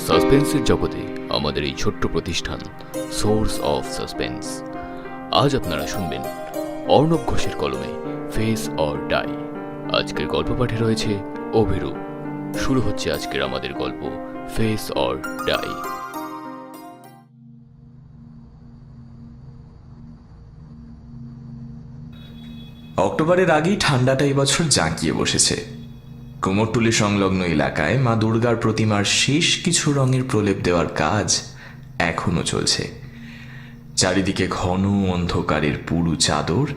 সাসপেন্সের জগতে আমাদের এই ছোট্ট প্রতিষ্ঠান সোর্স অফ সাসপেন্স। আজ আপনারা শুনবেন অর্ণব ঘোষের কলমে ফেস অর ডাই। আজকের গল্প পাঠে রয়েছে অভিরূপ। শুরু হচ্ছে আজকের আমাদের গল্প ফেস অর ডাই। অক্টোবরের আগেই ঠান্ডাটা এবছর জাঁকিয়ে বসেছে। কুমোরটুলি সংলগ্ন এলাকায় মা দুর্গার প্রতিমার শেষ কিছু রঙের প্রলেপ দেওয়ার কাজ এখনো চলছে। চারিদিকে ঘন অন্ধকারের পুরু চাদর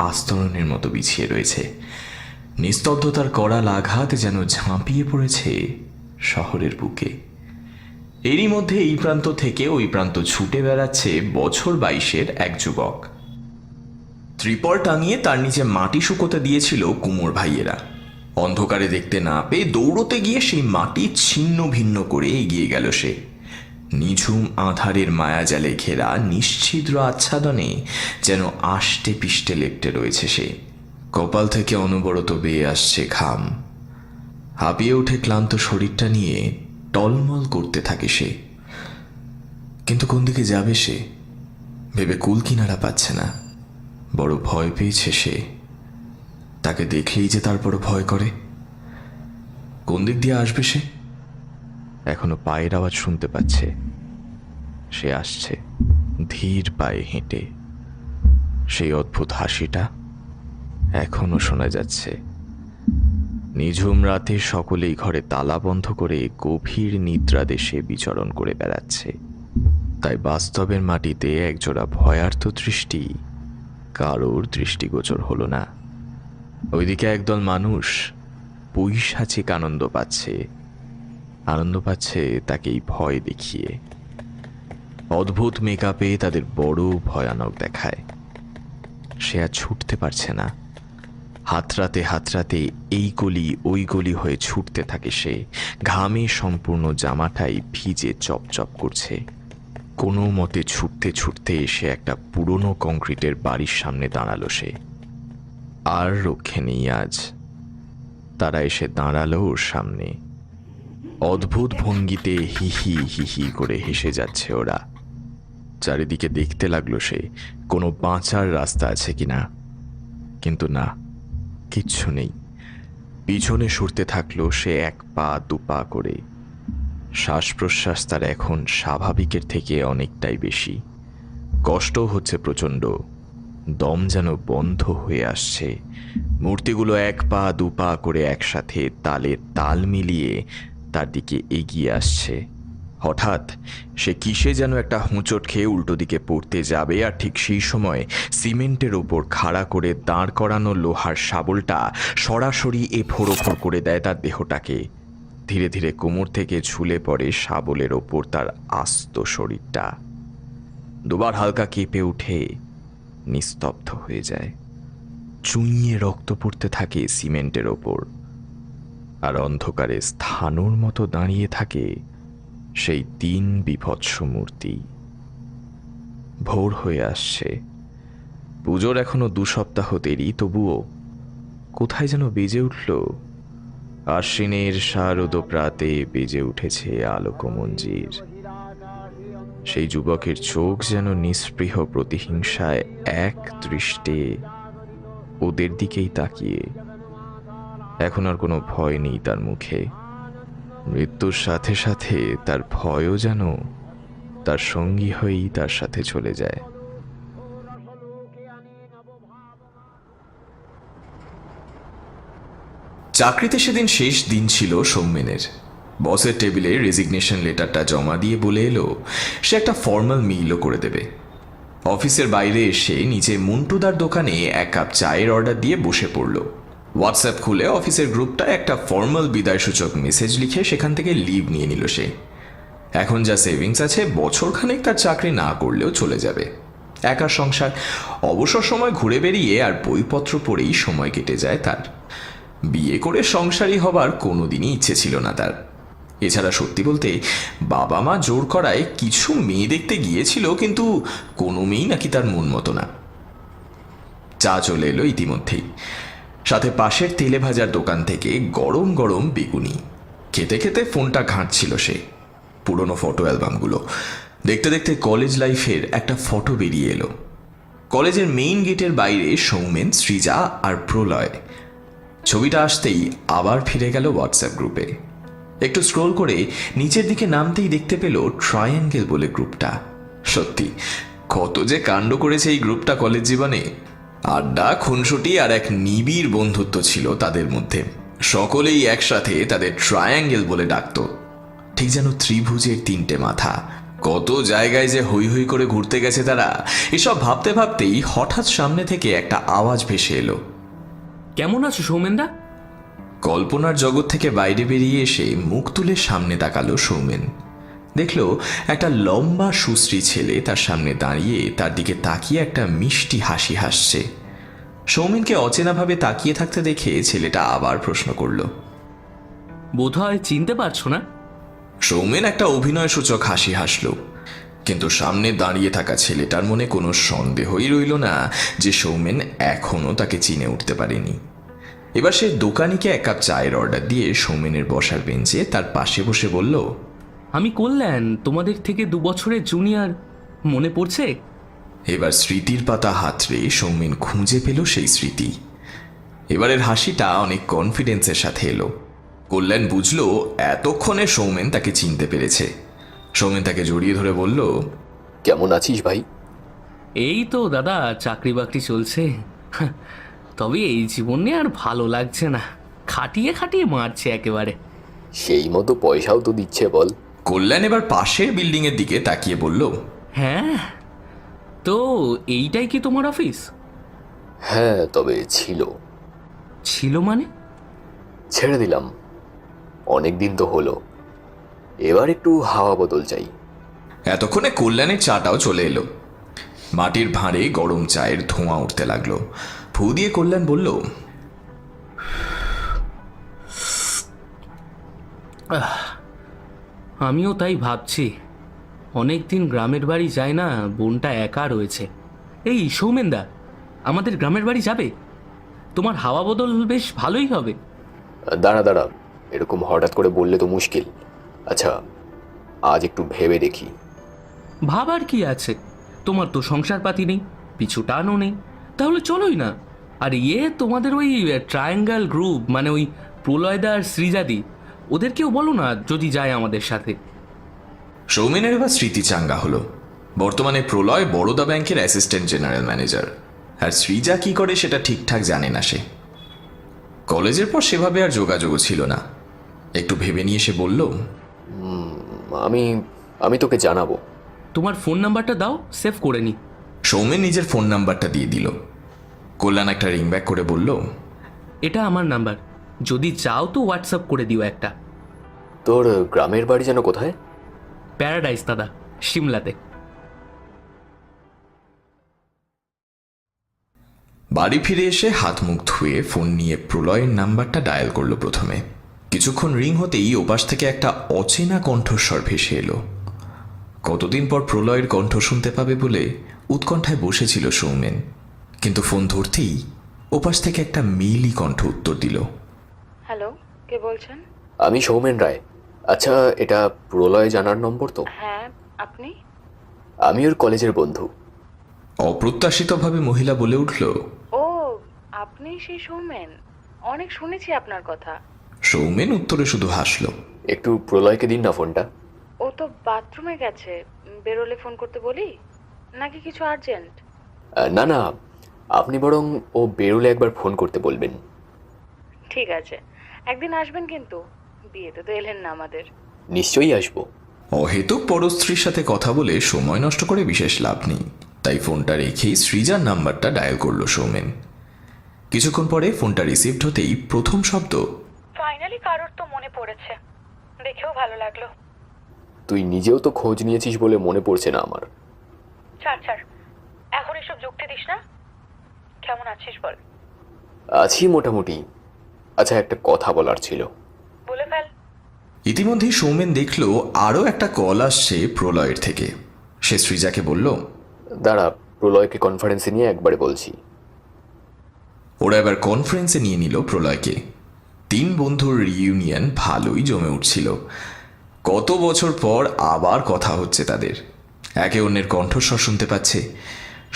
আস্তরণের মতো বিছিয়ে রয়েছে। নিস্তব্ধতার কড়া আঘাত যেন ঝাঁপিয়ে পড়েছে শহরের বুকে। এরই মধ্যে এই প্রান্ত থেকে ওই প্রান্ত ছুটে বেড়াচ্ছে বছর 22-এর এক যুবক। ত্রিপল টাঙিয়ে তার নিচে মাটি শুকোতে দিয়েছিল কুমোর ভাইয়েরা। অন্ধকারে দেখতে না পেয়ে দৌড়তে গিয়ে সেই মাটি ছিন্ন ভিন্ন করে এগিয়ে গেল সে। নিঝুম আধারের মায়াজালে ঘেরা নিশ্ছিদ্র আচ্ছাদনে যেন আষ্টে পিষ্টে লেপ্টে রয়েছে সে। কপাল থেকে অনবরত বেয়ে আসছে ঘাম। হাঁপিয়ে উঠে ক্লান্ত শরীরটা নিয়ে টলমল করতে থাকে সে। কিন্তু কোন দিকে যাবে সে ভেবে কুল কিনারা পাচ্ছে না। বড় ভয় পেয়েছে সে। তাকে দেখলেই যে তারপর ভয় করে। কোন দিক দিয়ে আসবে সে? এখনো পায়ের আওয়াজ শুনতে পাচ্ছে। সে আসছে ধীর পায়ে হেঁটে। সেই অদ্ভুত হাসিটা এখনো শোনা যাচ্ছে। নিঝুম রাতে সকলেই ঘরে তালা বন্ধ করে গভীর নিদ্রা দেশে বিচরণ করে বেড়াচ্ছে। তাই বাস্তবের মাটিতে একজোড়া ভয়ার্ত দৃষ্টি কারোর দৃষ্টিগোচর হলো না। ওইদিকে একদল মানুষ পৈশাচিক আনন্দ পাচ্ছে তাকেই ভয় দেখিয়ে। অদ্ভুত মেকআপে তাদের বড় ভয়ানক দেখায়। সে আর ছুটতে পারছে না। হাতরাতে এই গলি ওই গলি হয়ে ছুটতে থাকে সে। ঘামে সম্পূর্ণ জামাটাই ভিজে চপচপ করছে। কোনো মতে ছুটতে এসে একটা পুরনো কংক্রিটের বাড়ির সামনে দাঁড়ালো সে। আর রক্ষে নেই আজ। তারা এসে দাঁড়ালো ওর সামনে। অদ্ভুত ভঙ্গিতে হিহি হিহি করে হেসে যাচ্ছে ওরা। চারিদিকে দেখতে লাগলো সে কোনো বাঁচার রাস্তা আছে কিনা, কিন্তু না, কিচ্ছু নেই। পিছনে সরতে থাকলো সে এক পা দু পা করে। শ্বাস প্রশ্বাস তার এখন স্বাভাবিকের থেকে অনেকটাই বেশি। কষ্ট হচ্ছে প্রচণ্ড। দম যেন বন্ধ হয়ে আসছে। মূর্তিগুলো এক পা দু পা করে একসাথে তালে তাল মিলিয়ে তার দিকে এগিয়ে আসছে। হঠাৎ সে কিসে যেন একটা হোঁচট খেয়ে উল্টো দিকে পড়তে যাবে, আর ঠিক সেই সময় সিমেন্টের ওপর খাড়া করে দাঁড় করানো লোহার শাবলটা সরাসরি এফোড় ওপর করে দেয় তার দেহটাকে। ধীরে ধীরে কোমর থেকে ঝুলে পড়ে শাবলের ওপর তার আস্ত শরীরটা। দুবার হালকা কেঁপে উঠে নিস্তব্ধ হয়ে যায়। চুইয়ে রক্ত পড়তে থাকে সিমেন্টের ওপর। আর অন্ধকারে স্থানুর মতো দাঁড়িয়ে থাকে সেই 3 বিভৎস মূর্তি। ভোর হয়ে আসছে। পুজোর এখনো 2 সপ্তাহ দেরি, তবুও কোথায় যেন বেজে উঠল। আশ্বিনের শারদ প্রাতে বেজে উঠেছে আলোকমঞ্জির। সেই যুবকের চোখ যেন নিস্পৃহ প্রতিহিংসায় এক দৃষ্টে ওদের দিকেই তাকিয়ে। এখন আর কোনো ভয় নেই তার মুখে। মৃত্যুর সাথে সাথে তার ভয়ও যেন তার সঙ্গী হয়েই তার সাথে চলে যায়। চাকরিতে সেদিন শেষ দিন ছিল সৌমেনের। বসের টেবিলে রেজিগনেশন লেটারটা জমা দিয়ে বলে এলো সে একটা ফর্মাল মিলও করে দেবে। অফিসের বাইরে এসে নিচে মুন্টুদার দোকানে 1 কাপ চায়ের অর্ডার দিয়ে বসে পড়ল। হোয়াটসঅ্যাপ খুলে অফিসের গ্রুপটায় একটা ফর্মাল বিদায়সূচক মেসেজ লিখে সেখান থেকে লিভ নিয়ে নিল সে। এখন যা সেভিংস আছে বছরখানেক তার চাকরি না করলেও চলে যাবে। একার সংসার, অবসর সময় ঘুরে বেরিয়ে আর বইপত্র পড়েই সময় কেটে যায় তার। বিয়ে করে সংসারী হবার কোনোদিনই ইচ্ছে ছিল না তার। এছাড়া সত্যি বলতে বাবা মা জোর করায় কিছু মেয়ে দেখতে গিয়েছিল, কিন্তু কোনো মেয়েই নাকি তার মন মতো না। চা চলে এলো ইতিমধ্যেই, সাথে পাশের তেলে ভাজার দোকান থেকে গরম গরম বেগুনি। খেতে খেতে ফোনটা ঘাঁটছিল সে। পুরনো ফটো অ্যালবামগুলো। দেখতে দেখতে কলেজ লাইফের একটা ফটো বেরিয়ে এলো। কলেজের মেইন গেটের বাইরে সৌমেন, সৃজা আর প্রলয়। ছবিটা আসতেই আবার ফিরে গেল হোয়াটসঅ্যাপ গ্রুপে। একটু স্ক্রোল করে নিচের দিকে নামতেই দেখতে পেল ট্রায়াঙ্গেল বলে গ্রুপটা। সত্যি কত যে কাণ্ড করেছে এই গ্রুপটা কলেজ জীবনে। আড্ডা, খুনসুটি আর এক নিবিড় বন্ধুত্ব ছিল তাদের মধ্যে। সকলেই একসাথে তাদের ট্রায়াঙ্গেল বলে ডাকত, ঠিক যেন ত্রিভুজের তিনটে মাথা। কত জায়গায় যে হই হই করে ঘুরতে গেছে তারা। এসব ভাবতে ভাবতেই হঠাৎ সামনে থেকে একটা আওয়াজ ভেসে এলো। কেমন আছো সৌমেনদা? কল্পনার জগৎ থেকে বাইরে বেরিয়ে এসে মুখ তুলে সামনে তাকালো সৌমেন। দেখলো একটা লম্বা সুশ্রী ছেলে তার সামনে দাঁড়িয়ে তার দিকে তাকিয়ে একটা মিষ্টি হাসি হাসছে। সৌমেনকে অচেনাভাবে তাকিয়ে থাকতে দেখে ছেলেটা আবার প্রশ্ন করল, বোধহয় চিনতে পারছো না? সৌমেন একটা অভিনয়সূচক হাসি হাসল, কিন্তু সামনে দাঁড়িয়ে থাকা ছেলেটার মনে কোনো সন্দেহই রইল না যে সৌমেন এখনো তাকে চিনে উঠতে পারেনি। এবার সে দোকানিকে এক কাপ চায়ের অর্ডার দিয়ে সৌমেনের বসার বেঞ্চে তার পাশে বসে বলল, আমি কল্যাণ, তোমাদের থেকে 2 বছরের জুনিয়র। মনে পড়ছে? এবার স্মৃতির পাতা হাতড়ে সৌমেন খুঁজে পেল সেই স্মৃতি। এবারের হাসিটা অনেক কনফিডেন্সের সাথে এলো। কল্যাণ বুঝলো এতক্ষণে সৌমেন তাকে চিনতে পেরেছে। সৌমেন তাকে জড়িয়ে ধরে বলল, কেমন আছিস ভাই? এই তো দাদা, চাকরি বাকরি চলছে। তবে এই জীবনে আর ভালো লাগছে না, খাটিয়ে খাটিয়ে মারছে একেবারে। সেই মতো পয়সাও তো দিচ্ছে বল। কল্যাণ এবার পাশের বিল্ডিং এর দিকে তাকিয়ে বলল, হ্যাঁ, তো এইটাই কি তোমার অফিস? হ্যাঁ, তবে ছিল মানে? ছেড়ে দিলাম, অনেক দিন তো হলো। এবার একটু হাওয়া বদল চাই। এতক্ষণে কল্যাণের চাটাও চলে এলো। মাটির ভাঁড়ে গরম চায়ের ধোঁয়া উঠতে লাগলো। ফু দিয়ে কল্যাণ বলল, আমিও তাই ভাবছি, অনেক দিন গ্রামের বাড়ি যায় না, বোনটা একা রয়েছে। এই সৌমেনদা, আমাদের গ্রামের বাড়ি যাবে? তোমার হাওয়া বদল বেশ ভালোই হবে। দাঁড়া দাঁড়া, এরকম হঠাৎ করে বললে তো মুশকিল। আচ্ছা, আজ একটু ভেবে দেখি। ভাবার কি আছে? তোমার তো সংসারপাতি নেই, পিছু টানও নেই, তাহলে চলোই না। আর তোমাদের ওই ট্রায়াঙ্গেল গ্রুপ, মানে ওই প্রলয়দা আর সৃজাদি, ওদেরকেও বলো না যদি যায় আমাদের সাথে। সৌমেনের এবার স্মৃতি চাঙ্গা হলো। বর্তমানে প্রলয় বরোদা ব্যাংকের অ্যাসিস্ট্যান্ট জেনারেল ম্যানেজার, আর সৃজা কি করে সেটা ঠিকঠাক জানে না সে। কলেজের পর সেভাবে আর যোগাযোগও ছিল না। একটু ভেবে নিয়ে সে বলল, আমি তোকে জানাবো। তোমার ফোন নাম্বারটা দাও, সেভ করে নি। সৌমেন নিজের ফোন নাম্বারটা দিয়ে দিল। কল্যাণ একটা রিং ব্যাক করে বলল, এটা আমার নাম্বার, যদি চাও তো হোয়াটসঅ্যাপ করে দিও একটা। তোর গ্রামের বাড়ি যেন কোথায়? প্যারাডাইস দাদা, সিমলাতে। বাড়ি ফিরে এসে হাত মুখ ধুয়ে ফোন নিয়ে প্রলয়ের নাম্বারটা ডায়াল করলো প্রথমে। কিছুক্ষণ রিং হতেই ওপাশ থেকে একটা অচেনা কণ্ঠস্বর ভেসে এলো। কতদিন পর প্রলয়ের কণ্ঠ শুনতে পাবে বলে উৎকণ্ঠায় বসেছিল সৌমেন, কিন্তু ফোন ধরতেই ওপাশ থেকে একটা মেইলি কণ্ঠ উত্তর দিল। হ্যালো, কে বলছেন? আমি সৌমেন রায়। আচ্ছা, এটা প্রলয় জানার নম্বর তো? হ্যাঁ, আপনি? আমি ওর কলেজের বন্ধু। অপ্রত্যাশিতভাবে মহিলা বলে উঠল, ও, আপনি সেই সৌমেন, অনেক শুনেছি আপনার কথা। সৌমেন উত্তরে শুধু হাসল। একটু প্রলয়কে দিন না ফোনটা। ও তো বাথরুমে গেছে, বেরোলে ফোন করতে বলি নাকি কিছু আর্জেন্ট? না না, আপনি বরং ও বেরোলে একবার ফোন করতে বলবেন। ঠিক আছে, একদিন আসবেন কিন্তু, বিয়েতে তো এলেন না আমাদের। নিশ্চয়ই আসবো। অহেতুক পরস্ত্রীর সাথে কথা বলে সময় নষ্ট করে বিশেষ লাভ নেই, তাই ফোনটা রেখেই সৃজার নাম্বারটা ডায়াল করলো সৌমেন। কিছুক্ষণ পরে ফোনটা রিসিভড হতেই প্রথম শব্দ, ফাইনালি কারোর তো মনে পড়েছে, দেখেও ভালো লাগলো। তুই নিজেও তো খোঁজ নিয়েছিস বলে মনে পড়ছে না আমার। ছাড়, এখন এসব যুক্তি দিস না। কেমন আছিস বল? আছি মোটামুটি। আচ্ছা, একটা কথা বলার ছিল। বলে ফেল। ইতিমধ্যেই সৌমেন দেখল আরও একটা কল আসছে প্রলয়ের থেকে। সে সৃজাকে বলল, দাঁড়া, প্রলয়কে কনফারেন্সে নিয়ে একবারে বলছি। ওরা এবার কনফারেন্সে নিয়ে নিল প্রলয়কে। 3 বন্ধুর রিইউনিয়ন ভালোই জমে উঠছিল। কত বছর পর আবার কথা হচ্ছে তাদের, একে অন্যের কণ্ঠস্বর শুনতে পাচ্ছে।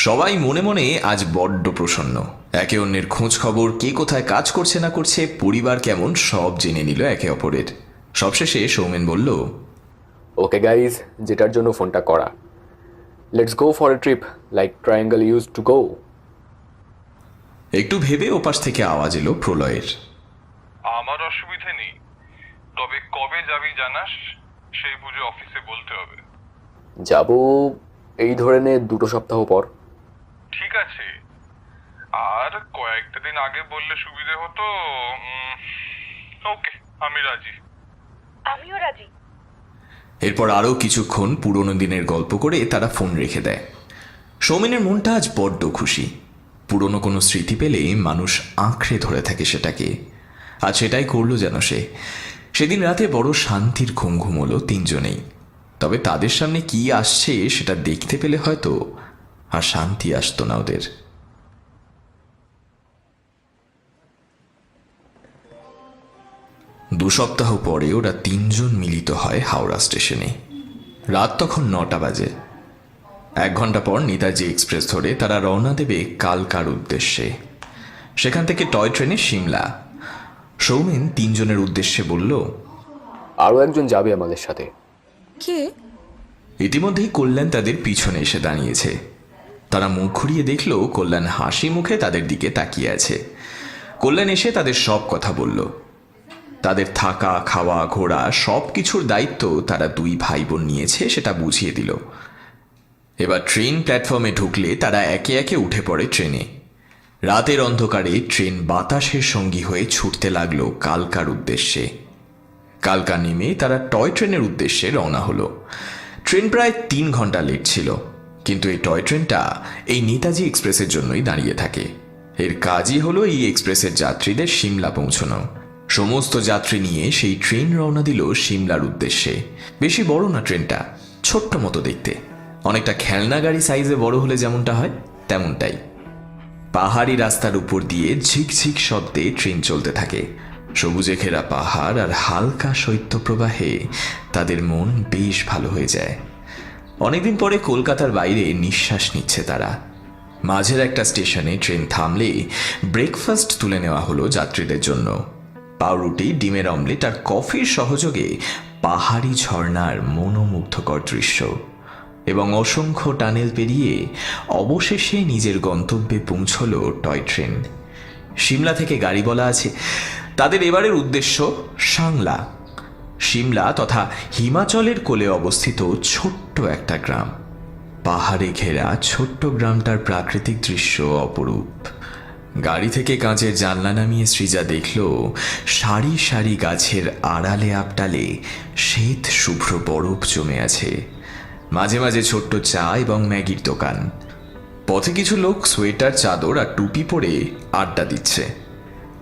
সবাই মনে মনে আজ বড্ড প্রসন্ন। একে অন্যের খোঁজ খবর, কে কোথায় কাজ করছে না করছে, পরিবার কেমন, সব জেনে নিল একে অপরের। সবশেষে সৌমেন বলল, ওকে গাইজ, যেটার জন্য ফোনটা করা, let's go for a trip like triangle use to go. একটু ভেবে ওপাশ থেকে আওয়াজ এলো প্রলয়ের। আমার অসুবিধে নেই, তবে কবে যাবি জানাস? সেই বুঝে অফিসে বলতে হবে। যাব এই ধরে নে 2 সপ্তাহ পর। ঠিক আছে, আর কয়েকটা দিন আগে বললে সুবিধে হতো। ওকে, আমি রাজি। আমিও রাজি। এরপর আরও কিছুক্ষণ পুরনো দিনের গল্প করে তারা ফোন রেখে দেয়। সৌমেনের মনটা আজ বড্ড খুশি। পুরনো কোনো স্মৃতি পেলে মানুষ আঁকড়ে ধরে থাকে সেটাকে। আজ সেটাই করলো যেন সে। সেদিন রাতে বড় শান্তির ঘুম ঘুমোলো তিনজনেই। তবে তাদের সামনে কি আসছে সেটা দেখতে পেলে হয়তো আর শান্তি আসতো না ওদের। দু সপ্তাহ পরে ওরা তিনজন মিলিত হয় হাওড়া স্টেশনে। রাত তখন 9টা বাজে। 1 ঘন্টা পর নেতাজি এক্সপ্রেস ধরে তারা রওনা দেবে কালকার উদ্দেশ্যে। সেখান থেকে টয় ট্রেনে সিমলা। সৌমেন তিনজনের উদ্দেশ্যে বলল, আরও একজন যাবে আমাদের সাথে। কে? ইতিমধ্যেই কল্যাণ তাদের পিছনে এসে দাঁড়িয়েছে। তারা মুখ ঘুরিয়ে দেখল কল্যাণ হাসি মুখে তাদের দিকে তাকিয়ে আছে। কল্যাণ এসে তাদের সব কথা বলল। তাদের থাকা, খাওয়া, ঘোরা সব কিছুর দায়িত্ব তারা 2 ভাই বোন নিয়েছে সেটা বুঝিয়ে দিল। এবার ট্রেন প্ল্যাটফর্মে ঢুকলে তারা একে একে উঠে পড়ে ট্রেনে। রাতের অন্ধকারে ট্রেন বাতাসের সঙ্গী হয়ে ছুটতে লাগলো কালকার উদ্দেশ্যে। কালকা নেমে তারা টয় ট্রেনের উদ্দেশ্যে রওনা হলো। ট্রেন প্রায় 3 ঘন্টা লেট ছিল, কিন্তু এই টয় ট্রেনটা এই নেতাজি এক্সপ্রেসের জন্যই দাঁড়িয়ে থাকে। এর কাজই হলো এই এক্সপ্রেসের যাত্রীদের সিমলা পৌঁছানো। সমস্ত যাত্রী নিয়ে সেই ট্রেন রওনা দিল সিমলার উদ্দেশ্যে। বেশি বড় না ট্রেনটা, ছোট্ট মতো দেখতে, অনেকটা খেলনা গাড়ি সাইজে বড় হলে যেমনটা হয় তেমনটাই। পাহাড়ি রাস্তার উপর দিয়ে ঝিকঝিক শব্দে ট্রেন চলতে থাকে। সবুজে ঘেরা পাহাড় আর হালকা শৈত্যপ্রবাহে তাদের মন বেশ ভালো হয়ে যায়। অনেকদিন পরে কলকাতার বাইরে নিঃশ্বাস নিচ্ছে তারা। মাঝের একটা স্টেশনে ট্রেন থামলে ব্রেকফাস্ট তুলে নেওয়া হলো যাত্রীদের জন্য। পাউরুটি, ডিমের অমলেট আর কফির সহযোগে পাহাড়ি ঝর্ণার মনোমুগ্ধকর দৃশ্য এবং অসংখ্য টানেল পেরিয়ে অবশেষে নিজের গন্তব্যে পৌঁছল টয় ট্রেন। সিমলা থেকে গাড়ি বলা আছে তাদের এবারের উদ্দেশ্য সাংলা। সিমলা তথা হিমাচলের কোলে অবস্থিত ছোট্ট একটা গ্রাম। পাহাড়ে ঘেরা ছোট্ট গ্রামটার প্রাকৃতিক দৃশ্য অপরূপ। গাড়ি থেকে কাঁচের জানলা নামিয়ে সৃজা দেখল সারি সারি গাছের আড়ালে আপটালে শ্বেত শুভ্র বরফ জমে আছে। মাঝে মাঝে ছোট্ট চা এবং ম্যাগির দোকান। পথে কিছু লোক সোয়েটার, চাদর আর টুপি পরে আড্ডা দিচ্ছে।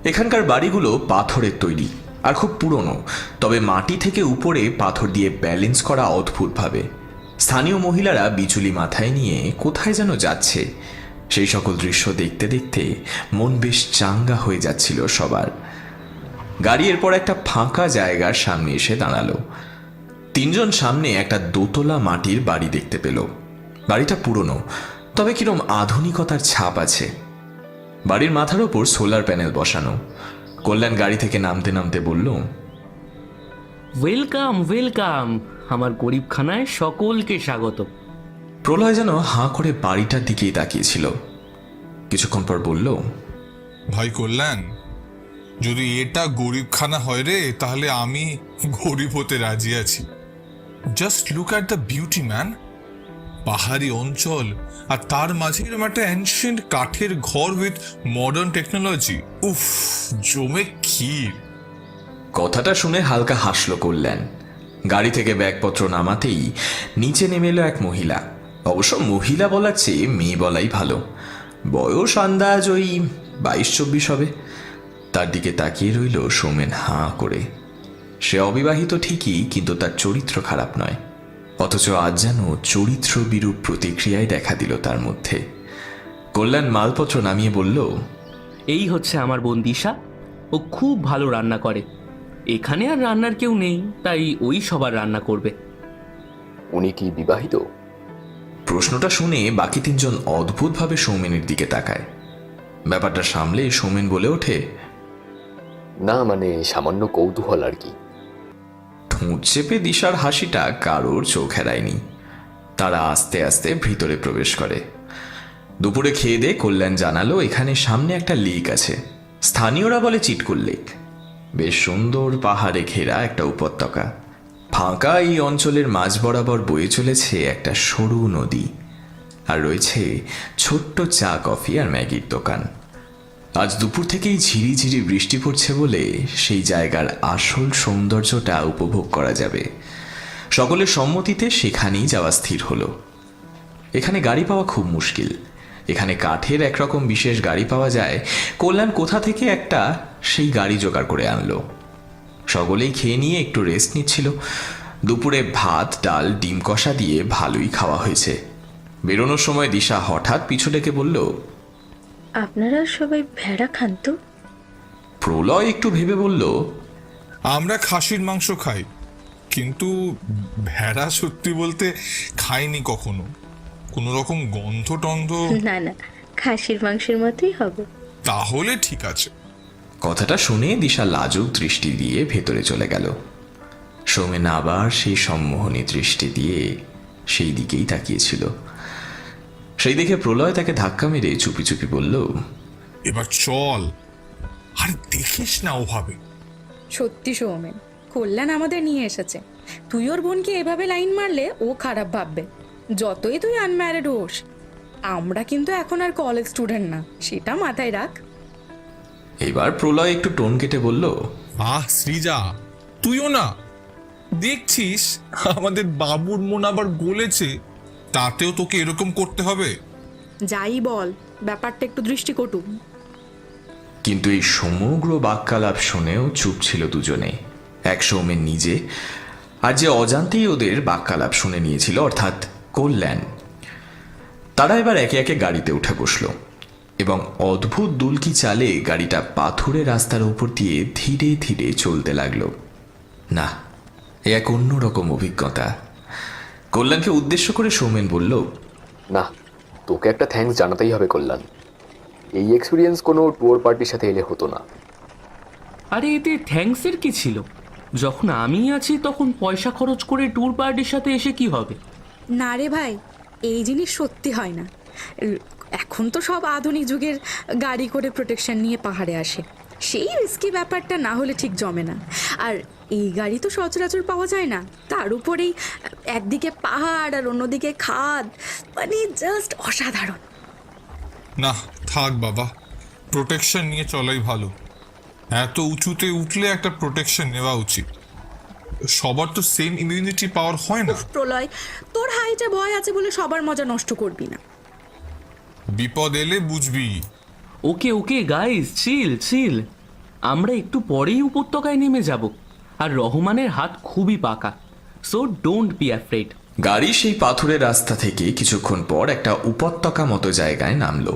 এখানকার বাড়িগুলো পাথরের তৈরি আর খুব পুরনো, তবে মাটি থেকে উপরে পাথর দিয়ে ব্যালেন্স করা অদ্ভুতভাবে। স্থানীয় মহিলারা বিচুলি মাথায় নিয়ে কোথায় যেন যাচ্ছে। সেই সকল দৃশ্য দেখতে দেখতে মন বেশ চাঙ্গা হয়ে যাচ্ছিল সবার। গাড়ি এরপর একটা ফাঁকা জায়গার সামনে এসে দাঁড়ালো। তিনজন সামনে একটা দোতলা মাটির বাড়ি দেখতে পেল। বাড়িটা পুরনো, তবে কিরম আধুনিকতার ছাপ আছে। বাড়ির মাথার ওপর সোলার প্যানেল বসানো। কল্যাণ গাড়ি থেকে নামতে নামতে বলল, ওয়েলকাম ওয়েলকাম, আমার গরিবখানায় সকলকে স্বাগত। প্রলয় যেন হাঁ করে বাড়িটার দিকেই তাকিয়েছিল। কিছুক্ষণ পর বলল, ভাই কল্যাণ, যদি এটা গরিবখানা হয় রে, তাহলে আমি গরিব হতে রাজি আছি। Just look at the beauty man. পাহাড়ি অঞ্চল আর তার মাঝে এরকম একটা অ্যানশিয়েন্ট কাঠের ঘর উইথ মডার্ন টেকনোলজি। উফ, জমে ক্ষীর। কথাটা শুনে হালকা হাসল কল্যাণ। গাড়ি থেকে ব্যাগপত্র নামাতেই নিচে নেমে এলো এক মহিলা। অবশ্য মহিলা বলার চেয়ে মেয়ে বলাই ভালো। বয়স আন্দাজ ওই 22-24 হবে। তার দিকে তাকিয়ে রইল সৌমেন হাঁ করে। সে অবিবাহিত ঠিকই, কিন্তু তার চরিত্র খারাপ নয়। অথচ আজ যেন চরিত্র বিরূপ প্রতিক্রিয়ায় দেখা দিল তার মধ্যে। কল্যাণ মালপত্র নামিয়ে বলল, এই হচ্ছে আমার বোন দিশা। ও খুব ভালো রান্না করে। এখানে আর রান্নার কেউ নেই, তাই ওই সবার রান্না করবে। উনি কি বিবাহিত? প্রশ্নটা শুনে বাকি তিনজন অদ্ভুতভাবে সৌমেনের দিকে তাকায়। ব্যাপারটা সামলে সৌমেন বলে ওঠে, না মানে সামান্য কৌতূহল আর কি। ঠোঁট চেপে দিশার হাসিটা কারোর চোখ এড়ায়নি। তারা আস্তে আস্তে ভিতরে প্রবেশ করে। দুপুরে খেয়ে দিয়ে কল্যাণ জানালো এখানে সামনে একটা লেক আছে, স্থানীয়রা বলে চিটকুল লেক। বেশ সুন্দর পাহাড়ে ঘেরা একটা উপত্যকা। ফাঁকা এই অঞ্চলের মাঝ বরাবর বয়ে চলেছে একটা সরু নদী, আর রয়েছে ছোট্ট চা কফি আর ম্যাগির দোকান। আজ দুপুর থেকেই ঝিরিঝিরি বৃষ্টি পড়ছে বলে সেই জায়গার আসল সৌন্দর্যটা উপভোগ করা যাবে। সকলের সম্মতিতে সেখানেই যাওয়া স্থির হলো। এখানে গাড়ি পাওয়া খুব মুশকিল। এখানে কাঠের একরকম বিশেষ গাড়ি পাওয়া যায়। কল্যাণ কোথা থেকে একটা সেই গাড়ি জোগাড় করে আনলো। সকলেই খেয়ে নিয়ে একটু রেস্ট নিচ্ছিল। দুপুরে ভাত, ডাল, ডিম কষা দিয়ে ভালোই খাওয়া হয়েছে। বেরোনোর সময় দিশা হঠাৎ পিছু ডেকে বলল, আপনারা সবাই ভেড়া খান তো? প্রলয় একটু ভেবে বলল, আমরা খাসির মাংস খাই, কিন্তু ভেড়া সত্যি বলতে খাইনি কখনো। কোনো রকম গন্ধ টন্ধ। না না, খাসির মাংসের মতোই হবে। তাহলে ঠিক আছে। কথাটা শুনে দিশা লাজুক দৃষ্টি দিয়ে ভেতরে চলে গেল। সৌমেন আবার সেই সম্মোহনী দৃষ্টি দিয়ে সেই দিকেই তাকিয়েছিল। সেই দেখে প্রলয় তাকে ধাক্কা মেরে চুপি চুপি বলল, এবার চল। আর দেখিস না ওভাবে। সত্যি সৌমেন, কল্যাণ আমাদের নিয়ে এসেছে। তুই ওর বোনকে এভাবে লাইন মারলে ও খারাপ ভাববে। যতই তুই আনম্যারিড হোস, আমরা কিন্তু এখন আর কলেজ স্টুডেন্ট না, সেটা মাথায় রাখ। এবার প্রলয় একটু টোন কেটে বলল, সৃজা, তুইও না দেখছিস আমাদের বাবুর মন আবার গলেছে, তাতেও তোকে এরকম করতে হবে? যাই বল, ব্যাপারটা একটু দৃষ্টিকটু। কিন্তু এই সমগ্র বাক্যালাপ শুনেও চুপ ছিল দুজনে। এক সৌমেন নিজে, আর যে অজান্তেই ওদের বাক্যালাপ শুনে নিয়েছিল, অর্থাৎ কল্যাণ। তারা এবার একে একে গাড়িতে উঠে বসল এবং অদ্ভুত দুলকি চালে গাড়িটা পাথুরে রাস্তার উপর দিয়ে ধীরে ধীরে চলতে লাগলো। না, এ এক অন্যরকম অভিজ্ঞতা। কল্যাণকে উদ্দেশ্য করে সৌমেন বলল, না, তোকে একটা থ্যাঙ্কস জানাতেই হবে কল্যাণ। এই এক্সপিরিয়েন্স কোনো ট্যুর পার্টির সাথে এলে হতো না। আরে এতে থ্যাঙ্কসের কি ছিল? যখন আমি আছি তখন পয়সা খরচ করে ট্যুর পার্টির সাথে এসে কি হবে? না রে ভাই, এই জিনিস সত্যি হয় না। এখন তো সব আধুনিক যুগের গাড়ি করে প্রোটেকশন নিয়ে পাহাড়ে আসে, সেই রিস্কি ব্যাপারটা না হলে ঠিক জমে না। আর এই গাড়ি তো সচরাচর পাওয়া যায় না, তার উপরেই একদিকে পাহাড় আর অন্যদিকে খাদ, মানে জাস্ট অসাধারণ। না থাক বাবা, প্রোটেকশন নিয়ে চলাই ভালো। এত উঁচুতে উঠলে একটা প্রোটেকশন নেওয়া উচিত। সবার তো সেম ইমিউনিটি পাওয়ার হয় না। প্রলয়, তোর হাইটে ভয় আছে বলে সবার মজা নষ্ট করবি না। বিপদ এলে বুঝবি। ওকে ওকে গাইস, চিল চিল। আমরা একটু পরেই উপত্যকায় নেমে যাব, আর রহমানের হাত খুবই পাকা, সো ডোন্ট বি অ্যাফ্রেড। গাড়ি সেই পাথুরের রাস্তা থেকে কিছুক্ষণ পর একটা উপত্যকা মতো জায়গায় নামলো।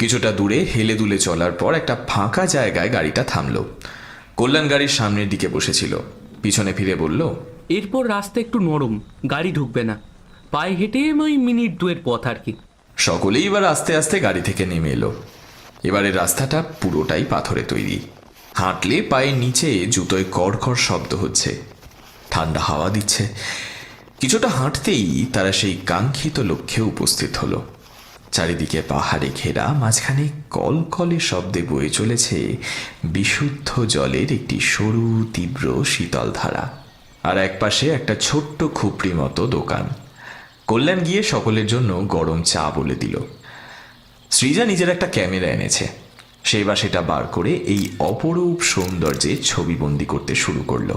কিছুটা দূরে হেলে দুলে চলার পর একটা ফাঁকা জায়গায় গাড়িটা থামলো। কল্যাণ গাড়ির সামনের দিকে বসেছিল, পিছনে ফিরে বলল, এরপর রাস্তা একটু নরম, গাড়ি ঢুকবে না, পায়ে হেঁটে ওই মিনিট দুয়ের পথ আর কি। সকলেই এবার আস্তে আস্তে গাড়ি থেকে নেমে এলো। এবারে রাস্তাটা পুরোটাই পাথরে তৈরি। হাঁটলে পায়ের নিচে জুতোয় কড়কড় শব্দ হচ্ছে, ঠান্ডা হাওয়া দিচ্ছে। কিছুটা হাঁটতেই তারা সেই কাঙ্ক্ষিত লক্ষ্যে উপস্থিত হলো। চারিদিকে পাহাড়ে ঘেরা, মাঝখানে কলকলে শব্দে বয়ে চলেছে বিশুদ্ধ জলের একটি সরু তীব্র শীতল ধারা, আর একপাশে একটা ছোট্ট খুপড়ি মতো দোকান। কল্যাণ গিয়ে সকলের জন্য গরম চা বলে দিল। সৃজা নিজের একটা ক্যামেরা এনেছে, সেই বা সেটা বার করে এই অপরূপ সৌন্দর্যে ছবিবন্দি করতে শুরু করলো।